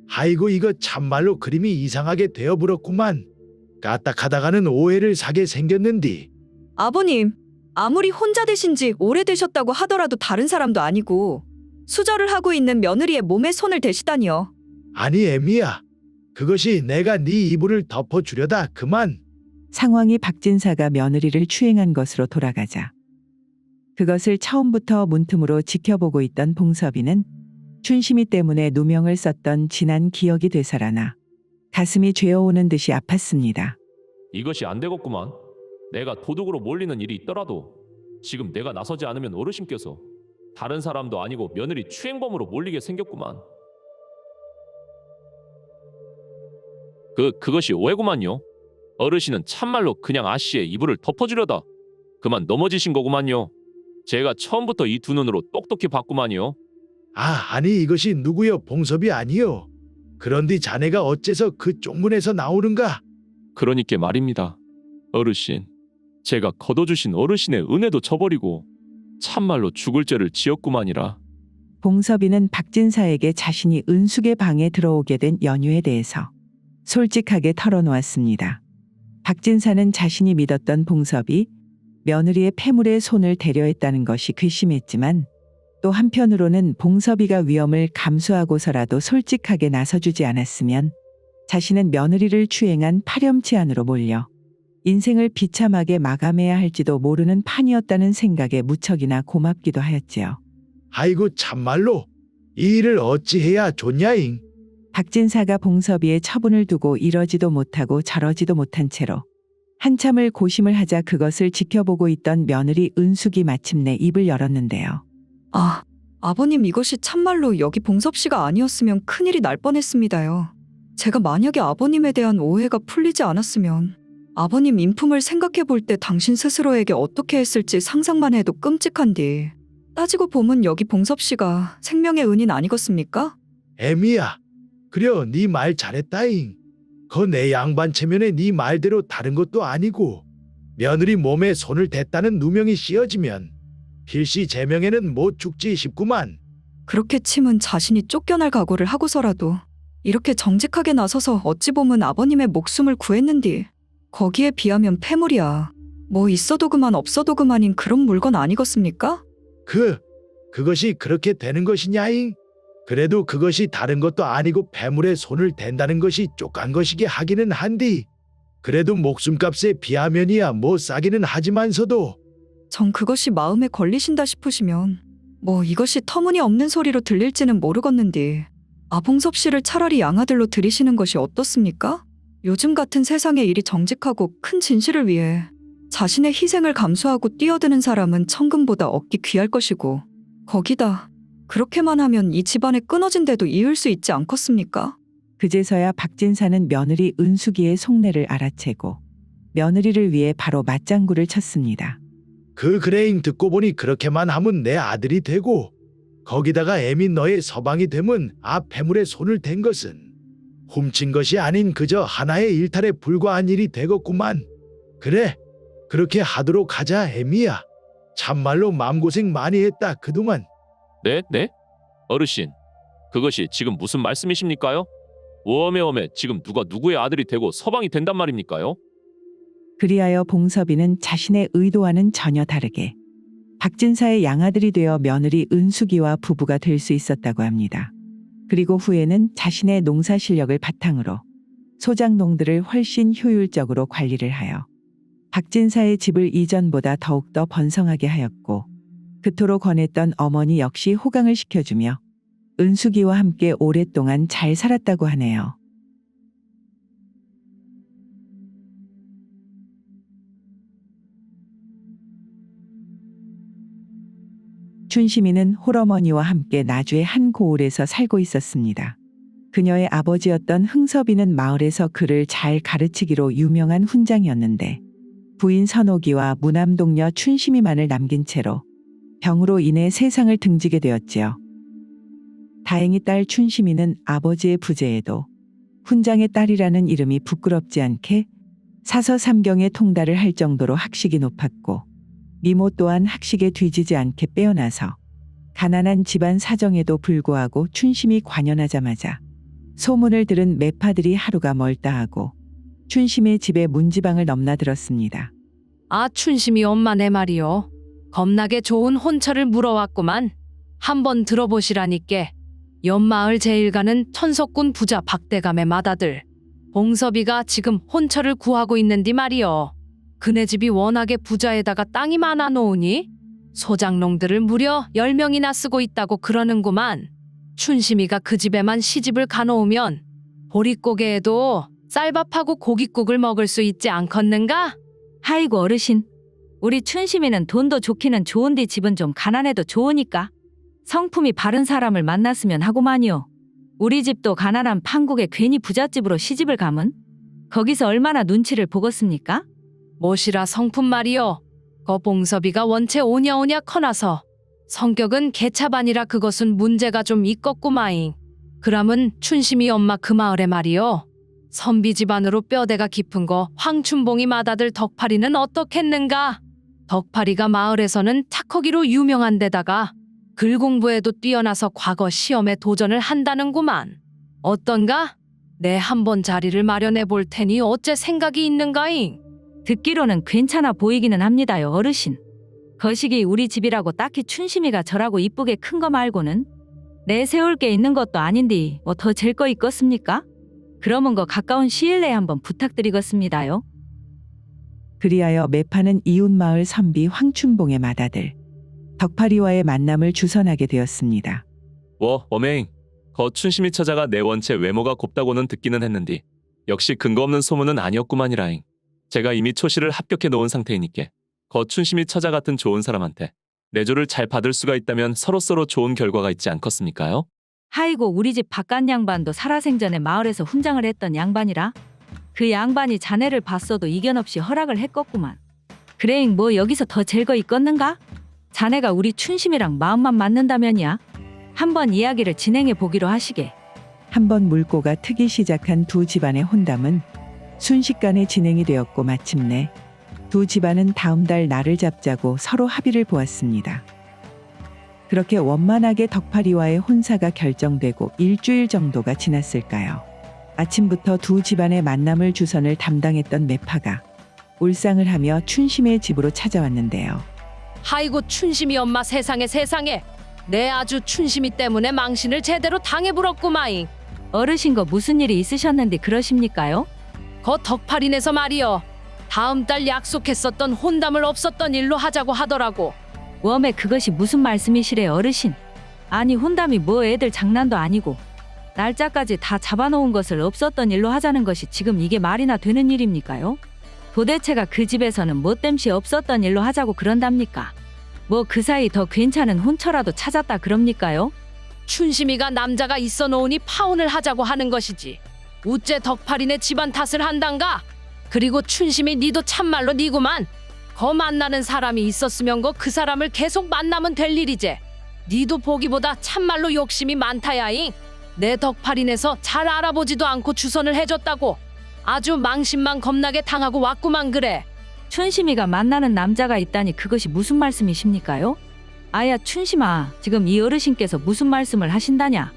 아이고 이거 참말로 그림이 이상하게 되어버렸구만. 까딱하다가는 오해를 사게 생겼는디.
아버님 아무리 혼자 되신 지 오래되셨다고 하더라도 다른 사람도 아니고 수절을 하고 있는 며느리의 몸에 손을 대시다니요.
아니 애미야. 그것이 내가 네 이불을 덮어주려다 그만.
상황이 박진사가 며느리를 추행한 것으로 돌아가자 그것을 처음부터 문틈으로 지켜보고 있던 봉섭이는 춘심이 때문에 누명을 썼던 지난 기억이 되살아나 가슴이 죄어오는 듯이 아팠습니다.
이것이 안 되겠구만. 내가 도둑으로 몰리는 일이 있더라도 지금 내가 나서지 않으면 어르신께서 다른 사람도 아니고 며느리 추행범으로 몰리게 생겼구만. 그것이 오해구만요. 어르신은 참말로 그냥 아씨의 이불을 덮어주려다 그만 넘어지신 거구만요. 제가 처음부터 이 두 눈으로 똑똑히 봤구만요.
아니 이것이 누구여 봉섭이 아니요. 그런데 자네가 어째서 그 쪽문에서 나오는가?
그러니까 말입니다. 어르신, 제가 거둬주신 어르신의 은혜도 저버리고 참말로 죽을 죄를 지었구만이라.
봉섭이는 박진사에게 자신이 은숙의 방에 들어오게 된 연유에 대해서 솔직하게 털어놓았습니다. 박진사는 자신이 믿었던 봉섭이 며느리의 패물에 손을 대려 했다는 것이 괘씸했지만 또 한편으로는 봉섭이가 위험을 감수하고서라도 솔직하게 나서주지 않았으면 자신은 며느리를 추행한 파렴치한으로 몰려 인생을 비참하게 마감해야 할지도 모르는 판이었다는 생각에 무척이나 고맙기도 하였지요.
아이고 참말로 이 일을 어찌해야 좋냐잉.
박진사가 봉섭이의 처분을 두고 이러지도 못하고 저러지도 못한 채로 한참을 고심을 하자 그것을 지켜보고 있던 며느리 은숙이 마침내 입을 열었는데요.
아버님 이것이 참말로 여기 봉섭 씨가 아니었으면 큰일이 날 뻔했습니다요. 제가 만약에 아버님에 대한 오해가 풀리지 않았으면 아버님 인품을 생각해 볼 때 당신 스스로에게 어떻게 했을지 상상만 해도 끔찍한디. 따지고 보면 여기 봉섭 씨가 생명의 은인 아니겠습니까?
애미야. 그려 네 말 잘했다잉. 거 내 양반 체면에 네 말대로 다른 것도 아니고 며느리 몸에 손을 댔다는 누명이 씌어지면 필시 제명에는 못 죽지 싶구만.
그렇게 치면 자신이 쫓겨날 각오를 하고서라도 이렇게 정직하게 나서서 어찌 보면 아버님의 목숨을 구했는디. 거기에 비하면 패물이야. 뭐 있어도 그만 없어도 그만인 그런 물건 아니겠습니까?
그것이 그렇게 되는 것이냐잉? 그래도 그것이 다른 것도 아니고 패물에 손을 댄다는 것이 쪽간 것이게 하기는 한디. 그래도 목숨값에 비하면이야 뭐 싸기는 하지만서도
전 그것이 마음에 걸리신다 싶으시면 뭐 이것이 터무니없는 소리로 들릴지는 모르겠는데 아봉섭 씨를 차라리 양아들로 들이시는 것이 어떻습니까? 요즘 같은 세상에 일이 정직하고 큰 진실을 위해 자신의 희생을 감수하고 뛰어드는 사람은 천금보다 얻기 귀할 것이고 거기다 그렇게만 하면 이 집안에 끊어진 데도 이을 수 있지 않겠습니까?
그제서야 박진사는 며느리 은숙이의 속내를 알아채고 며느리를 위해 바로 맞장구를 쳤습니다.
그레잉 듣고 보니 그렇게만 하면 내 아들이 되고 거기다가 애미 너의 서방이 되면 패물에 손을 댄 것은 훔친 것이 아닌 그저 하나의 일탈에 불과한 일이 되겠구만. 그래 그렇게 하도록 하자 애미야. 참말로 마음고생 많이 했다 그동안.
네? 어르신, 그것이 지금 무슨 말씀이십니까요? 워메 지금 누가 누구의 아들이 되고 서방이 된단 말입니까요?
그리하여 봉섭이는 자신의 의도와는 전혀 다르게 박진사의 양아들이 되어 며느리 은숙이와 부부가 될 수 있었다고 합니다. 그리고 후에는 자신의 농사 실력을 바탕으로 소작농들을 훨씬 효율적으로 관리를 하여 박진사의 집을 이전보다 더욱더 번성하게 하였고 그토록 권했던 어머니 역시 호강을 시켜주며 은숙이와 함께 오랫동안 잘 살았다고 하네요. 춘심이는 홀어머니와 함께 나주의 한 고을에서 살고 있었습니다. 그녀의 아버지였던 흥섭이는 마을에서 그를 잘 가르치기로 유명한 훈장이었는데 부인 선옥이와 무남동녀 춘심이만을 남긴 채로 병으로 인해 세상을 등지게 되었지요. 다행히 딸 춘심이는 아버지의 부재에도 훈장의 딸이라는 이름이 부끄럽지 않게 사서삼경에 통달을 할 정도로 학식이 높았고 미모 또한 학식에 뒤지지 않게 빼어나서 가난한 집안 사정에도 불구하고 춘심이 관연하자마자 소문을 들은 매파들이 하루가 멀다 하고 춘심의 집에 문지방을 넘나들었습니다.
춘심이 엄마 내 말이요. 겁나게 좋은 혼처를 물어왔구만. 한번 들어보시라니께. 옆마을 제일가는 천석군 부자 박대감의 맏아들 봉섭이가 지금 혼처를 구하고 있는디 말이요. 그네 집이 워낙에 부자에다가 땅이 많아 놓으니 소작농들을 무려 10명이나 쓰고 있다고 그러는구만.
춘심이가 그 집에만 시집을 가놓으면 보릿고개에도 쌀밥하고 고깃국을 먹을 수 있지 않겠는가?
하이고 어르신, 우리 춘심이는 돈도 좋기는 좋은데 집은 좀 가난해도 좋으니까 성품이 바른 사람을 만났으면 하고만요. 우리 집도 가난한 판국에 괜히 부잣집으로 시집을 가면 거기서 얼마나 눈치를 보겠습니까?
못이라 성품 말이요. 거 봉섭이가 원체 오냐오냐 커나서 성격은 개차반이라 그것은 문제가 좀 있겠구마잉. 그러면 춘심이 엄마 그 마을에 말이요. 선비 집안으로 뼈대가 깊은 거 황춘봉이 맏아들 덕팔이는 어떻겠는가? 덕팔이가 마을에서는 착하기로 유명한 데다가 글 공부에도 뛰어나서 과거 시험에 도전을 한다는구만. 어떤가? 내 한번 자리를 마련해 볼 테니 어째 생각이 있는가잉?
듣기로는 괜찮아 보이기는 합니다요, 어르신. 거시기 우리 집이라고 딱히 춘심이가 저라고 이쁘게 큰 거 말고는 내세울 게 있는 것도 아닌데 뭐 더 잴 거 있겠습니까? 그러면 거 가까운 시일 내에 한번 부탁드리겠습니다요.
그리하여 매파는 이웃마을 선비 황춘봉의 맏아들 덕파리와의 만남을 주선하게 되었습니다.
워맹. 거 춘심이 처자가 내 원체 외모가 곱다고는 듣기는 했는디 역시 근거 없는 소문은 아니었구만이라잉. 제가 이미 초시를 합격해 놓은 상태이니께 거 춘심이 처자 같은 좋은 사람한테 내조를 잘 받을 수가 있다면 서로서로 좋은 결과가 있지 않겠습니까요?
하이고 우리 집 바깥 양반도 살아생전에 마을에서 훈장을 했던 양반이라 그 양반이 자네를 봤어도 이견 없이 허락을 했겠구만. 그래잉 뭐 여기서 더 잴 거 있겠는가? 자네가 우리 춘심이랑 마음만 맞는다면이야. 한번 이야기를 진행해 보기로 하시게.
한번 물고가 트기 시작한 두 집안의 혼담은 순식간에 진행이 되었고 마침내 두 집안은 다음 달 날을 잡자고 서로 합의를 보았습니다. 그렇게 원만하게 덕파리와의 혼사가 결정되고 일주일 정도가 지났을까요? 아침부터 두 집안의 만남을 주선을 담당했던 매파가 울상을 하며 춘심의 집으로 찾아왔는데요.
하이고 춘심이 엄마 세상에 내 아주 춘심이 때문에 망신을 제대로 당해불었구마잉.
어르신 거 무슨 일이 있으셨는데 그러십니까요?
거 덕팔인에서 말이여. 다음 달 약속했었던 혼담을 없었던 일로 하자고 하더라고.
웜에 그것이 무슨 말씀이시래 어르신. 아니 혼담이 뭐 애들 장난도 아니고 날짜까지 다 잡아놓은 것을 없었던 일로 하자는 것이 지금 이게 말이나 되는 일입니까요? 도대체가 그 집에서는 뭐 땜시 없었던 일로 하자고 그런답니까? 뭐 그 사이 더 괜찮은 혼처라도 찾았다 그럽니까요?
춘심이가 남자가 있어 놓으니 파혼을 하자고 하는 것이지. 우째 덕팔이네 집안 탓을 한단가? 그리고 춘심이 니도 참말로 니구만. 거 만나는 사람이 있었으면 거 그 사람을 계속 만나면 될 일이제. 니도 보기보다 참말로 욕심이 많다야잉. 내 덕팔인에서 잘 알아보지도 않고 주선을 해줬다고. 아주 망신만 겁나게 당하고 왔구만 그래.
춘심이가 만나는 남자가 있다니 그것이 무슨 말씀이십니까요? 아야 춘심아, 지금 이 어르신께서 무슨 말씀을 하신다냐?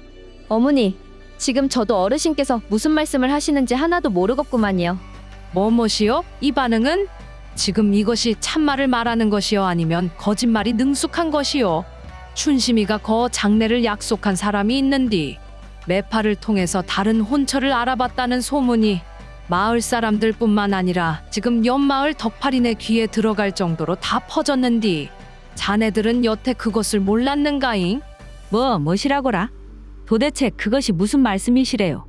어머니, 지금 저도 어르신께서 무슨 말씀을 하시는지 하나도 모르겠구만요.
뭐시여? 이 반응은? 지금 이것이 참말을 말하는 것이요 아니면 거짓말이 능숙한 것이요? 춘심이가 거 장례를 약속한 사람이 있는디 매파를 통해서 다른 혼처를 알아봤다는 소문이 마을 사람들뿐만 아니라 지금 옆마을 덕팔이네 귀에 들어갈 정도로 다 퍼졌는디 자네들은 여태 그것을 몰랐는가잉?
뭐시라고라? 도대체 그것이 무슨 말씀이시래요?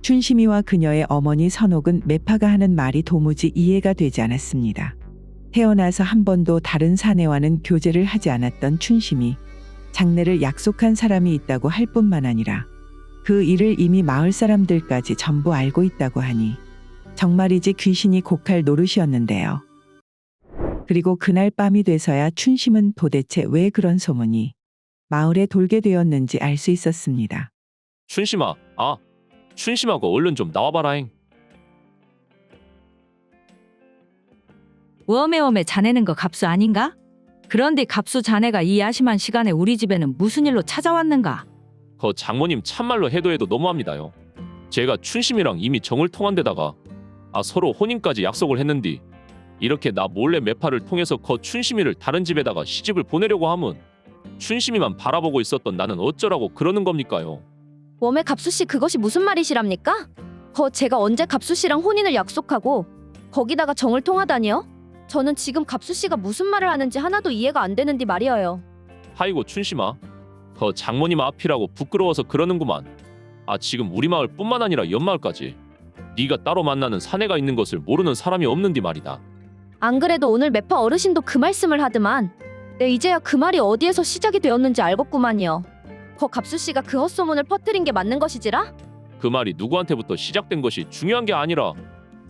춘심이와 그녀의 어머니 선옥은 매파가 하는 말이 도무지 이해가 되지 않았습니다. 태어나서 한 번도 다른 사내와는 교제를 하지 않았던 춘심이 장례를 약속한 사람이 있다고 할 뿐만 아니라 그 일을 이미 마을 사람들까지 전부 알고 있다고 하니 정말이지 귀신이 곡할 노릇이었는데요. 그리고 그날 밤이 돼서야 춘심은 도대체 왜 그런 소문이 마을에 돌게 되었는지 알 수 있었습니다.
춘심아, 춘심하고 얼른 좀 나와봐라잉.
웜에 자네는 거 갑수 아닌가? 그런데 갑수 자네가 이 야심한 시간에 우리 집에는 무슨 일로 찾아왔는가?
거 장모님 참말로 해도 너무합니다요. 제가 춘심이랑 이미 정을 통한 데다가 서로 혼인까지 약속을 했는디 이렇게 나 몰래 매파를 통해서 거 춘심이를 다른 집에다가 시집을 보내려고 하면 춘심이만 바라보고 있었던 나는 어쩌라고 그러는 겁니까요?
웜에 갑수씨 그것이 무슨 말이시랍니까? 제가 언제 갑수씨랑 혼인을 약속하고 거기다가 정을 통하다니요? 저는 지금 갑수씨가 무슨 말을 하는지 하나도 이해가 안 되는디 말이어요.
하이고 춘심아, 거 장모님 앞이라고 부끄러워서 그러는구만. 아 지금 우리 마을뿐만 아니라 옆마을까지 네가 따로 만나는 사내가 있는 것을 모르는 사람이 없는디 말이다.
안 그래도 오늘 매파 어르신도 그 말씀을 하더만. 내 이제야 그 말이 어디에서 시작이 되었는지 알겠구만요. 거 갑수 씨가 그 헛소문을 퍼뜨린 게 맞는 것이지라?
그 말이 누구한테부터 시작된 것이 중요한 게 아니라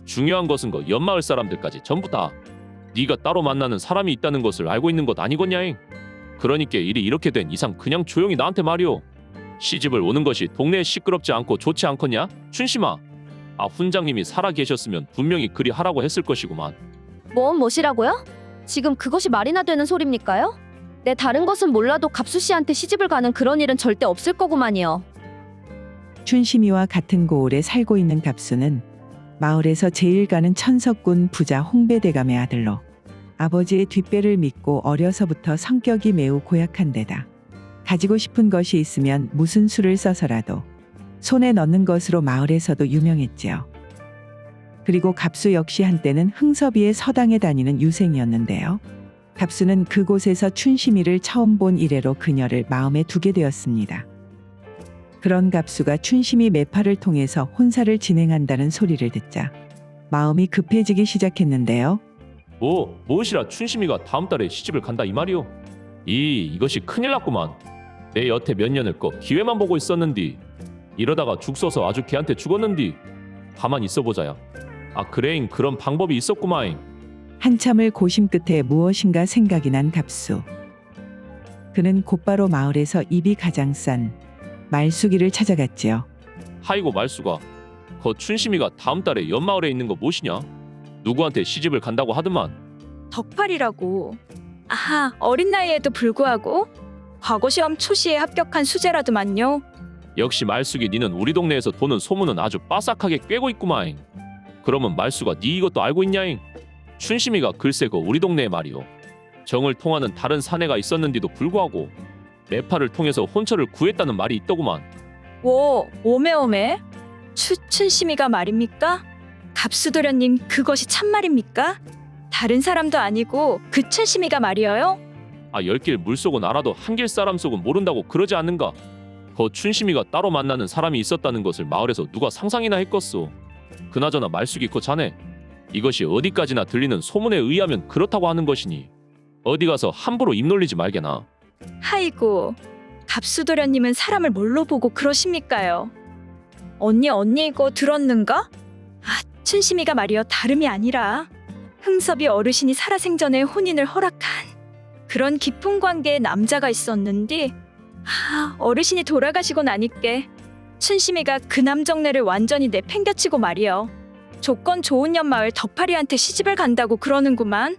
중요한 것은 거 옆마을 사람들까지 전부 다 네가 따로 만나는 사람이 있다는 것을 알고 있는 것 아니겠냐잉. 그러니까 일이 이렇게 된 이상 그냥 조용히 나한테 말이오. 시집을 오는 것이 동네에 시끄럽지 않고 좋지 않겠냐? 춘심아. 아 훈장님이 살아 계셨으면 분명히 그리 하라고 했을 것이구만.
뭐시라고요? 지금 그것이 말이나 되는 소립니까요? 내 다른 것은 몰라도 갑수 씨한테 시집을 가는 그런 일은 절대 없을 거구만요.
춘심이와 같은 고을에 살고 있는 갑수는 마을에서 제일 가는 천석군 부자 홍배대감의 아들로 아버지의 뒷배를 믿고 어려서부터 성격이 매우 고약한 데다 가지고 싶은 것이 있으면 무슨 수를 써서라도 손에 넣는 것으로 마을에서도 유명했지요. 그리고 갑수 역시 한때는 흥섭이의 서당에 다니는 유생이었는데요. 갑수는 그곳에서 춘심이를 처음 본 이래로 그녀를 마음에 두게 되었습니다. 그런 갑수가 춘심이 매파를 통해서 혼사를 진행한다는 소리를 듣자 마음이 급해지기 시작했는데요.
무엇이라 춘심이가 다음 달에 시집을 간다 이 말이오. 이것이 큰일 났구만. 내 여태 몇 년을 거 기회만 보고 있었는디 이러다가 죽 써서 아주 걔한테 죽었는디. 가만 있어 보자야. 아 그래잉 그런 방법이 있었구마잉.
한참을 고심 끝에 무엇인가 생각이 난 갑수. 그는 곧바로 마을에서 입이 가장 싼 말숙이를 찾아갔지요.
하이고 말수가 거 춘심이가 다음 달에 옆마을에 있는 거 무엇이냐? 누구한테 시집을 간다고 하더만.
덕팔이라고. 아하, 어린 나이에도 불구하고 과거 시험 초시에 합격한 수재라더만요.
역시 말숙이 니는 우리 동네에서 도는 소문은 아주 빠삭하게 꿰고 있구마잉. 그러면 말수가 니 이것도 알고 있냐잉? 춘심이가 글쎄 그 우리 동네에 말이오. 정을 통하는 다른 사내가 있었는데도 불구하고 매파를 통해서 혼처를 구했다는 말이 있더구만.
오메오메? 춘심이가 말입니까? 갑수도련님 그것이 참말입니까? 다른 사람도 아니고 그 춘심이가 말이어요?
아 10길 물속은 알아도 한 길 사람 속은 모른다고 그러지 않는가? 거 춘심이가 따로 만나는 사람이 있었다는 것을 마을에서 누가 상상이나 했겠소. 그나저나 말숙이 그 자네 이것이 어디까지나 들리는 소문에 의하면 그렇다고 하는 것이니 어디 가서 함부로 입 놀리지 말게나.
하이고, 갑수도련님은 사람을 뭘로 보고 그러십니까요? 언니 이거 들었는가? 아, 춘심이가 말이여 다름이 아니라 흥섭이 어르신이 살아생전에 혼인을 허락한 그런 깊은 관계의 남자가 있었는데 어르신이 돌아가시고 나니께 춘심이가 그 남정네를 완전히 내팽겨치고 말이여 조건 좋은 옆마을 덕파리한테 시집을 간다고 그러는구만.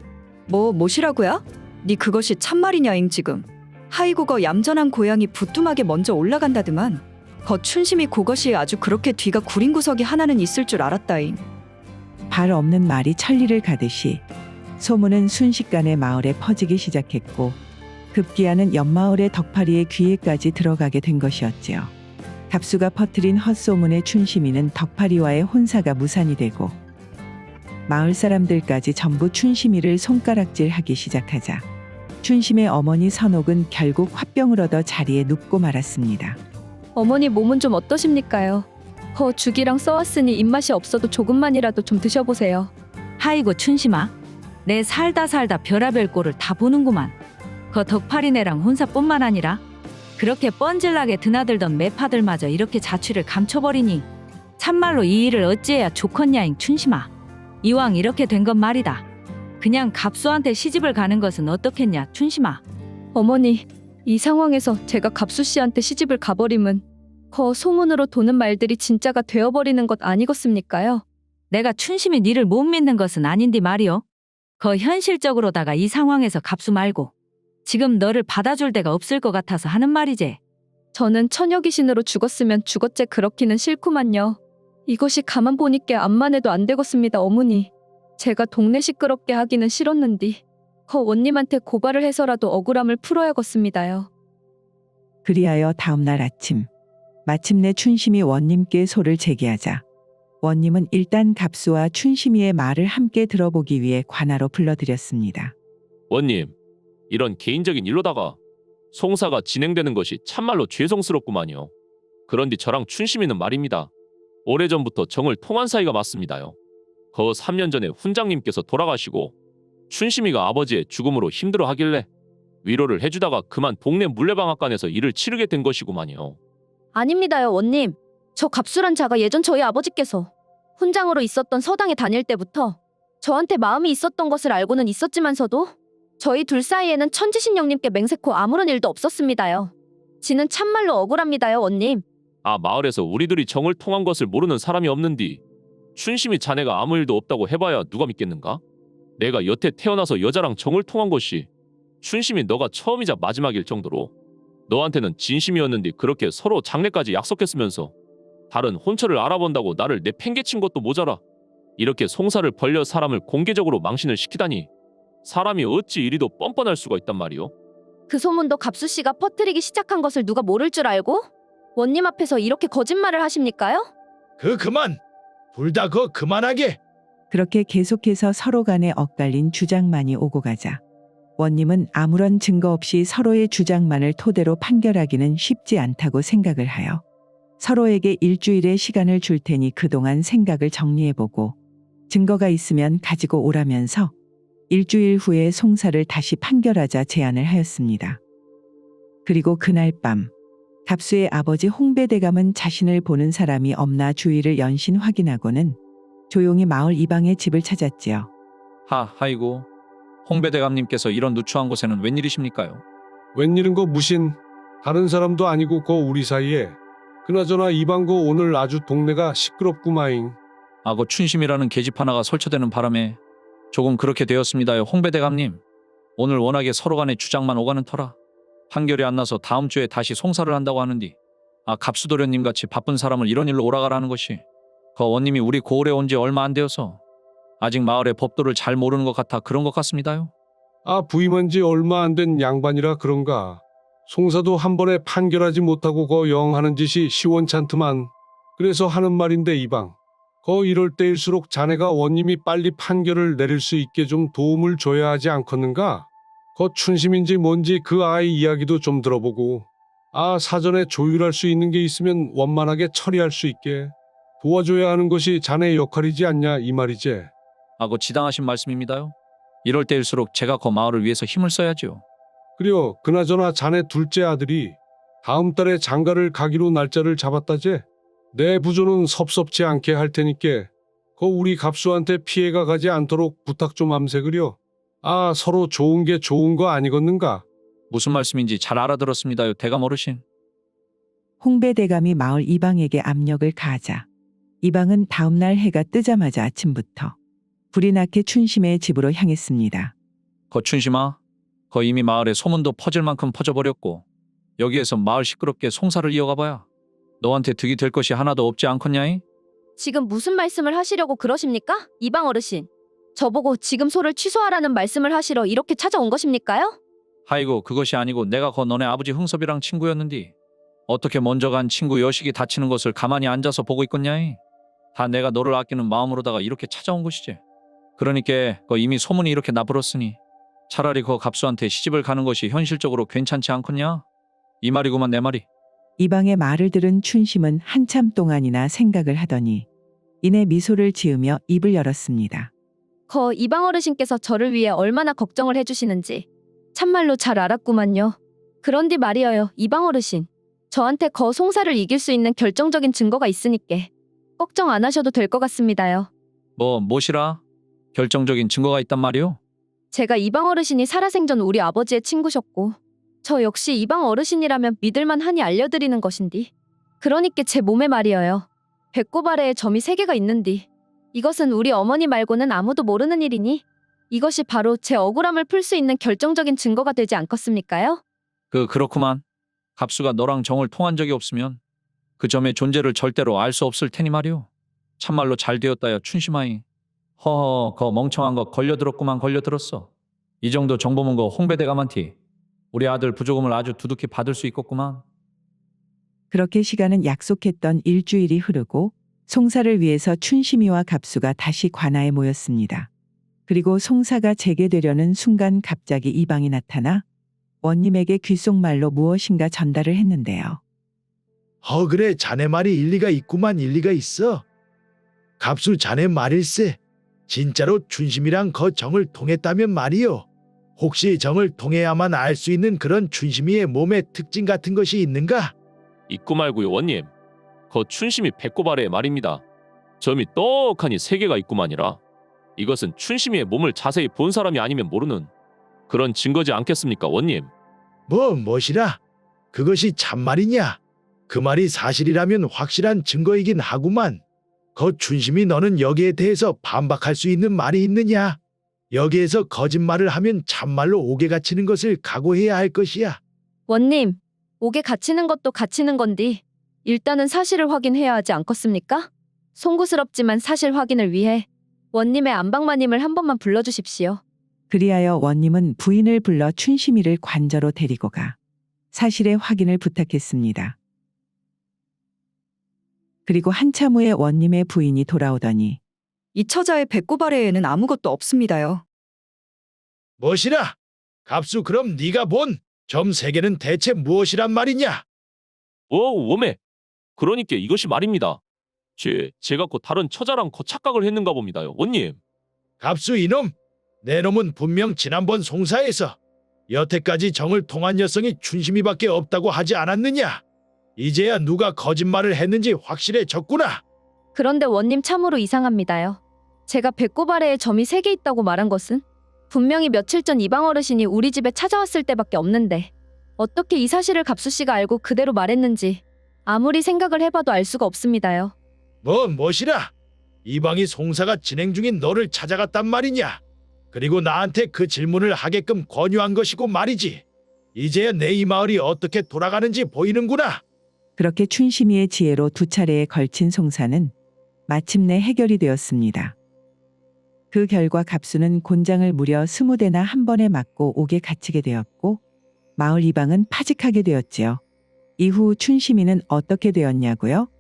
뭐시라고요? 네 그것이 참말이냐잉 지금. 하이고거 얌전한 고양이 부뚜막에 먼저 올라간다더만. 거 춘심이 그것이 아주 그렇게 뒤가 구린 구석이 하나는 있을 줄 알았다잉.
발 없는 말이 천리를 가듯이 소문은 순식간에 마을에 퍼지기 시작했고 급기야는 옆마을의 덕파리의 귀에까지 들어가게 된 것이었지요. 갑수가 퍼뜨린 헛소문에 춘심이는 덕파리와의 혼사가 무산이 되고 마을 사람들까지 전부 춘심이를 손가락질하기 시작하자 춘심의 어머니 선옥은 결국 화병을 얻어 자리에 눕고 말았습니다.
어머니 몸은 좀 어떠십니까요? 거 죽이랑 써왔으니 입맛이 없어도 조금만이라도 좀 드셔보세요.
하이고 춘심아. 내 살다 별하별 꼴을 다 보는구만. 거 덕파리네랑 혼사뿐만 아니라 그렇게 뻔질나게 드나들던 매파들마저 이렇게 자취를 감춰버리니 참말로 이 일을 어찌해야 좋겠냐잉 춘심아. 이왕 이렇게 된 건 말이다. 그냥 갑수한테 시집을 가는 것은 어떻겠냐 춘심아.
어머니, 이 상황에서 제가 갑수 씨한테 시집을 가버리면 거 소문으로 도는 말들이 진짜가 되어버리는 것 아니겠습니까요?
내가 춘심이 니를 못 믿는 것은 아닌디 말이오. 거 현실적으로다가 이 상황에서 갑수 말고 지금 너를 받아줄 데가 없을 것 같아서 하는 말이지.
저는 처녀 귀신으로 죽었으면 죽었제 그렇기는 싫구만요. 이것이 가만 보니까 암만 해도 안 되겠습니다 어머니. 제가 동네 시끄럽게 하기는 싫었는디 거 원님한테 고발을 해서라도 억울함을 풀어야겠습니다요.
그리하여 다음날 아침 마침내 춘심이 원님께 소를 제기하자 원님은 일단 갑수와 춘심이의 말을 함께 들어보기 위해 관하로 불러들였습니다.
원님 이런 개인적인 일로다가 송사가 진행되는 것이 참말로 죄송스럽구만요. 그런데 저랑 춘심이는 말입니다. 오래전부터 정을 통한 사이가 맞습니다요. 거 3년 전에 훈장님께서 돌아가시고 춘심이가 아버지의 죽음으로 힘들어하길래 위로를 해주다가 그만 동네 물레방앗간에서 일을 치르게 된 것이구만요.
아닙니다요, 원님. 저 갑수란 자가 예전 저희 아버지께서 훈장으로 있었던 서당에 다닐 때부터 저한테 마음이 있었던 것을 알고는 있었지만서도 저희 둘 사이에는 천지신령님께 맹세코 아무런 일도 없었습니다요. 지는 참말로 억울합니다요, 원님.
아, 마을에서 우리들이 정을 통한 것을 모르는 사람이 없는디 춘심이 자네가 아무 일도 없다고 해봐야 누가 믿겠는가? 내가 여태 태어나서 여자랑 정을 통한 것이 춘심이 너가 처음이자 마지막일 정도로 너한테는 진심이었는데 그렇게 서로 장례까지 약속했으면서 다른 혼처를 알아본다고 나를 내팽개친 것도 모자라 이렇게 송사를 벌려 사람을 공개적으로 망신을 시키다니 사람이 어찌 이리도 뻔뻔할 수가 있단 말이오.
그 소문도 갑수 씨가 퍼뜨리기 시작한 것을 누가 모를 줄 알고 원님 앞에서 이렇게 거짓말을 하십니까요?
그만. 둘 다 그만하게.
그렇게 계속해서 서로 간에 엇갈린 주장만이 오고 가자 원님은 아무런 증거 없이 서로의 주장만을 토대로 판결하기는 쉽지 않다고 생각을 하여 서로에게 일주일의 시간을 줄 테니 그동안 생각을 정리해보고 증거가 있으면 가지고 오라면서 일주일 후에 송사를 다시 판결하자 제안을 하였습니다. 그리고 그날 밤 갑수의 아버지 홍배대감은 자신을 보는 사람이 없나 주위를 연신 확인하고는 조용히 마을 이방의 집을 찾았지요.
아이고. 홍배대감님께서 이런 누추한 곳에는 웬일이십니까요?
웬일은 거 무신. 다른 사람도 아니고 거 우리 사이에. 그나저나 이방고 오늘 아주 동네가 시끄럽구마잉.
그 춘심이라는 계집 하나가 설쳐되는 바람에 조금 그렇게 되었습니다요. 홍배대감님. 오늘 워낙에 서로 간의 주장만 오가는 터라 판결이 안 나서 다음 주에 다시 송사를 한다고 하는디 갑수도련님 같이 바쁜 사람을 이런 일로 오라가라는 것이 거 원님이 우리 고을에 온 지 얼마 안 되어서 아직 마을의 법도를 잘 모르는 것 같아 그런 것 같습니다요.
부임한 지 얼마 안 된 양반이라 그런가. 송사도 한 번에 판결하지 못하고 거 영 하는 짓이 시원찮더만. 그래서 하는 말인데 이방. 거 이럴 때일수록 자네가 원님이 빨리 판결을 내릴 수 있게 좀 도움을 줘야 하지 않겠는가? 거 춘심인지 뭔지 그 아이 이야기도 좀 들어보고 사전에 조율할 수 있는 게 있으면 원만하게 처리할 수 있게 도와줘야 하는 것이 자네의 역할이지 않냐 이 말이지.
그 지당하신 말씀입니다요. 이럴 때일수록 제가 그 마을을 위해서 힘을 써야지요.
그래요. 그나저나 자네 둘째 아들이 다음 달에 장가를 가기로 날짜를 잡았다제. 내 부조는 섭섭지 않게 할 테니께 거 우리 갑수한테 피해가 가지 않도록 부탁 좀 암세그려. 서로 좋은 게 좋은 거 아니겠는가?
무슨 말씀인지 잘 알아들었습니다요. 대감 어르신.
홍배대감이 마을 이방에게 압력을 가하자 이방은 다음날 해가 뜨자마자 아침부터 불이 나게 춘심의 집으로 향했습니다.
춘심아, 거 이미 마을에 소문도 퍼질 만큼 퍼져버렸고 여기에서 마을 시끄럽게 송사를 이어가봐야 너한테 득이 될 것이 하나도 없지 않겠냐이?
지금 무슨 말씀을 하시려고 그러십니까? 이방 어르신. 저보고 지금 소를 취소하라는 말씀을 하시러 이렇게 찾아온 것입니까요?
아이고 그것이 아니고 내가 거 너네 아버지 흥섭이랑 친구였는디 어떻게 먼저 간 친구 여식이 다치는 것을 가만히 앉아서 보고 있겠냐이? 다 내가 너를 아끼는 마음으로다가 이렇게 찾아온 것이지. 그러니까 거 이미 소문이 이렇게 나불었으니 차라리 거 갑수한테 시집을 가는 것이 현실적으로 괜찮지 않겠냐? 이 말이구만 내 말이.
이방의 말을 들은 춘심은 한참 동안이나 생각을 하더니 이내 미소를 지으며 입을 열었습니다.
거 이방 어르신께서 저를 위해 얼마나 걱정을 해주시는지 참말로 잘 알았구만요. 그런데 말이어요, 이방 어르신. 저한테 거 송사를 이길 수 있는 결정적인 증거가 있으니께 걱정 안 하셔도 될 것 같습니다요.
무엇이라? 결정적인 증거가 있단 말이오?
제가 이방 어르신이 살아생전 우리 아버지의 친구셨고 저 역시 이방 어르신이라면 믿을만하니 알려드리는 것인디. 그러니까 제 몸에 말이어요. 배꼽 아래에 점이 3개가 있는디. 이것은 우리 어머니 말고는 아무도 모르는 일이니 이것이 바로 제 억울함을 풀 수 있는 결정적인 증거가 되지 않겠습니까요?
그렇구만. 갑수가 너랑 정을 통한 적이 없으면 그 점의 존재를 절대로 알 수 없을 테니 말이오. 참말로 잘 되었다야 춘심아이. 허허 거 멍청한 거 걸려들었구만 걸려들었어. 이 정도 정보면 거 홍배대감한테 우리 아들 부조금을 아주 두둑히 받을 수 있겠구만.
그렇게 시간은 약속했던 일주일이 흐르고 송사를 위해서 춘심이와 갑수가 다시 관아에 모였습니다. 그리고 송사가 재개되려는 순간 갑자기 이방이 나타나 원님에게 귓속말로 무엇인가 전달을 했는데요.
그래 자네 말이 일리가 있구만. 일리가 있어. 갑수 자네 말일세. 진짜로 춘심이랑 거 정을 통했다면 말이요. 혹시 정을 통해야만 알 수 있는 그런 춘심이의 몸의 특징 같은 것이 있는가?
있고 말고요 원님. 거 춘심이 배꼽 아래에 말입니다. 점이 떡하니 3개가 있구만이라. 이것은 춘심이의 몸을 자세히 본 사람이 아니면 모르는 그런 증거지 않겠습니까 원님?
뭐시라? 그것이 참말이냐? 그 말이 사실이라면 확실한 증거이긴 하구만. 거 춘심이 너는 여기에 대해서 반박할 수 있는 말이 있느냐? 여기에서 거짓말을 하면 참말로 옥에 갇히는 것을 각오해야 할 것이야.
원님, 옥에 갇히는 것도 갇히는 건디 일단은 사실을 확인해야 하지 않겠습니까? 송구스럽지만 사실 확인을 위해 원님의 안방마님을 한 번만 불러주십시오.
그리하여 원님은 부인을 불러 춘심이를 관저로 데리고 가 사실의 확인을 부탁했습니다. 그리고 한참 후에 원님의 부인이 돌아오더니
이 처자의 배꼽 아래에는 아무것도 없습니다요.
무엇이라? 갑수 그럼 네가 본 점 3개는 대체 무엇이란 말이냐?
워메. 그러니까 이것이 말입니다. 제가 그 다른 처자랑 거 착각을 했는가 봅니다요 원님.
갑수 이놈, 내 놈은 분명 지난번 송사에서 여태까지 정을 통한 여성이 춘심이밖에 없다고 하지 않았느냐? 이제야 누가 거짓말을 했는지 확실해졌구나.
그런데 원님 참으로 이상합니다요. 제가 배꼽 아래에 점이 3개 있다고 말한 것은 분명히 며칠 전 이방 어르신이 우리 집에 찾아왔을 때밖에 없는데 어떻게 이 사실을 갑수 씨가 알고 그대로 말했는지 아무리 생각을 해봐도 알 수가 없습니다요.
무엇이라? 이방이 송사가 진행 중인 너를 찾아갔단 말이냐? 그리고 나한테 그 질문을 하게끔 권유한 것이고 말이지. 이제야 내 이 마을이 어떻게 돌아가는지 보이는구나.
그렇게 춘심이의 지혜로 2차례에 걸친 송사는 마침내 해결이 되었습니다. 그 결과 갑수는 곤장을 무려 20대나 한 번에 맞고 옥에 갇히게 되었고 마을 이방은 파직하게 되었지요. 이후 춘심이는 어떻게 되었냐고요?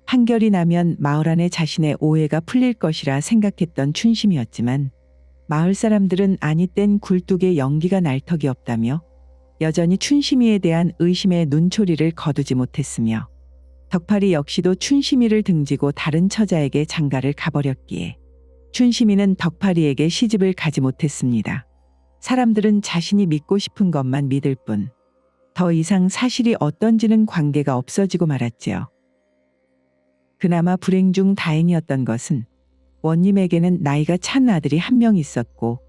판결이 나면 마을 안에 자신의 오해가 풀릴 것이라 생각했던 춘심이었지만 마을 사람들은 아니 땐 굴뚝에 연기가 날 턱이 없다며 여전히 춘심이에 대한 의심의 눈초리를 거두지 못했으며 덕팔이 역시도 춘심이를 등지고 다른 처자에게 장가를 가버렸기에 춘심이는 덕팔이에게 시집을 가지 못했습니다. 사람들은 자신이 믿고 싶은 것만 믿을 뿐 더 이상 사실이 어떤지는 관계가 없어지고 말았지요. 그나마 불행 중 다행이었던 것은 원님에게는 나이가 찬 아들이 한 명 있었고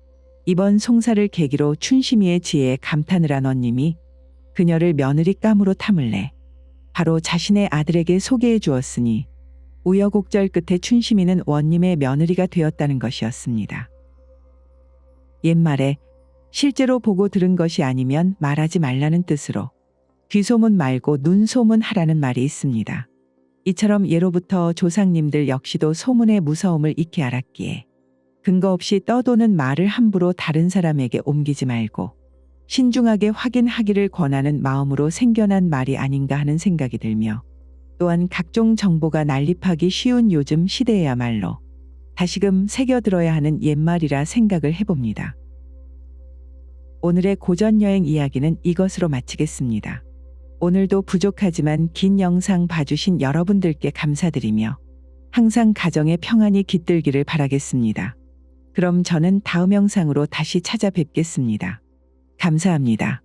이번 송사를 계기로 춘심이의 지혜에 감탄을 한 원님이 그녀를 며느리 감으로 탐을 내 바로 자신의 아들에게 소개해 주었으니 우여곡절 끝에 춘심이는 원님의 며느리가 되었다는 것이었습니다. 옛말에 실제로 보고 들은 것이 아니면 말하지 말라는 뜻으로 귀소문 말고 눈소문 하라는 말이 있습니다. 이처럼 예로부터 조상님들 역시도 소문의 무서움을 익히 알았기에 근거 없이 떠도는 말을 함부로 다른 사람에게 옮기지 말고 신중하게 확인하기를 권하는 마음으로 생겨난 말이 아닌가 하는 생각이 들며 또한 각종 정보가 난립하기 쉬운 요즘 시대에야말로 다시금 새겨들어야 하는 옛말이라 생각을 해봅니다. 오늘의 고전여행 이야기는 이것으로 마치겠습니다. 오늘도 부족하지만 긴 영상 봐주신 여러분들께 감사드리며 항상 가정의 평안이 깃들기를 바라겠습니다. 그럼 저는 다음 영상으로 다시 찾아뵙겠습니다. 감사합니다.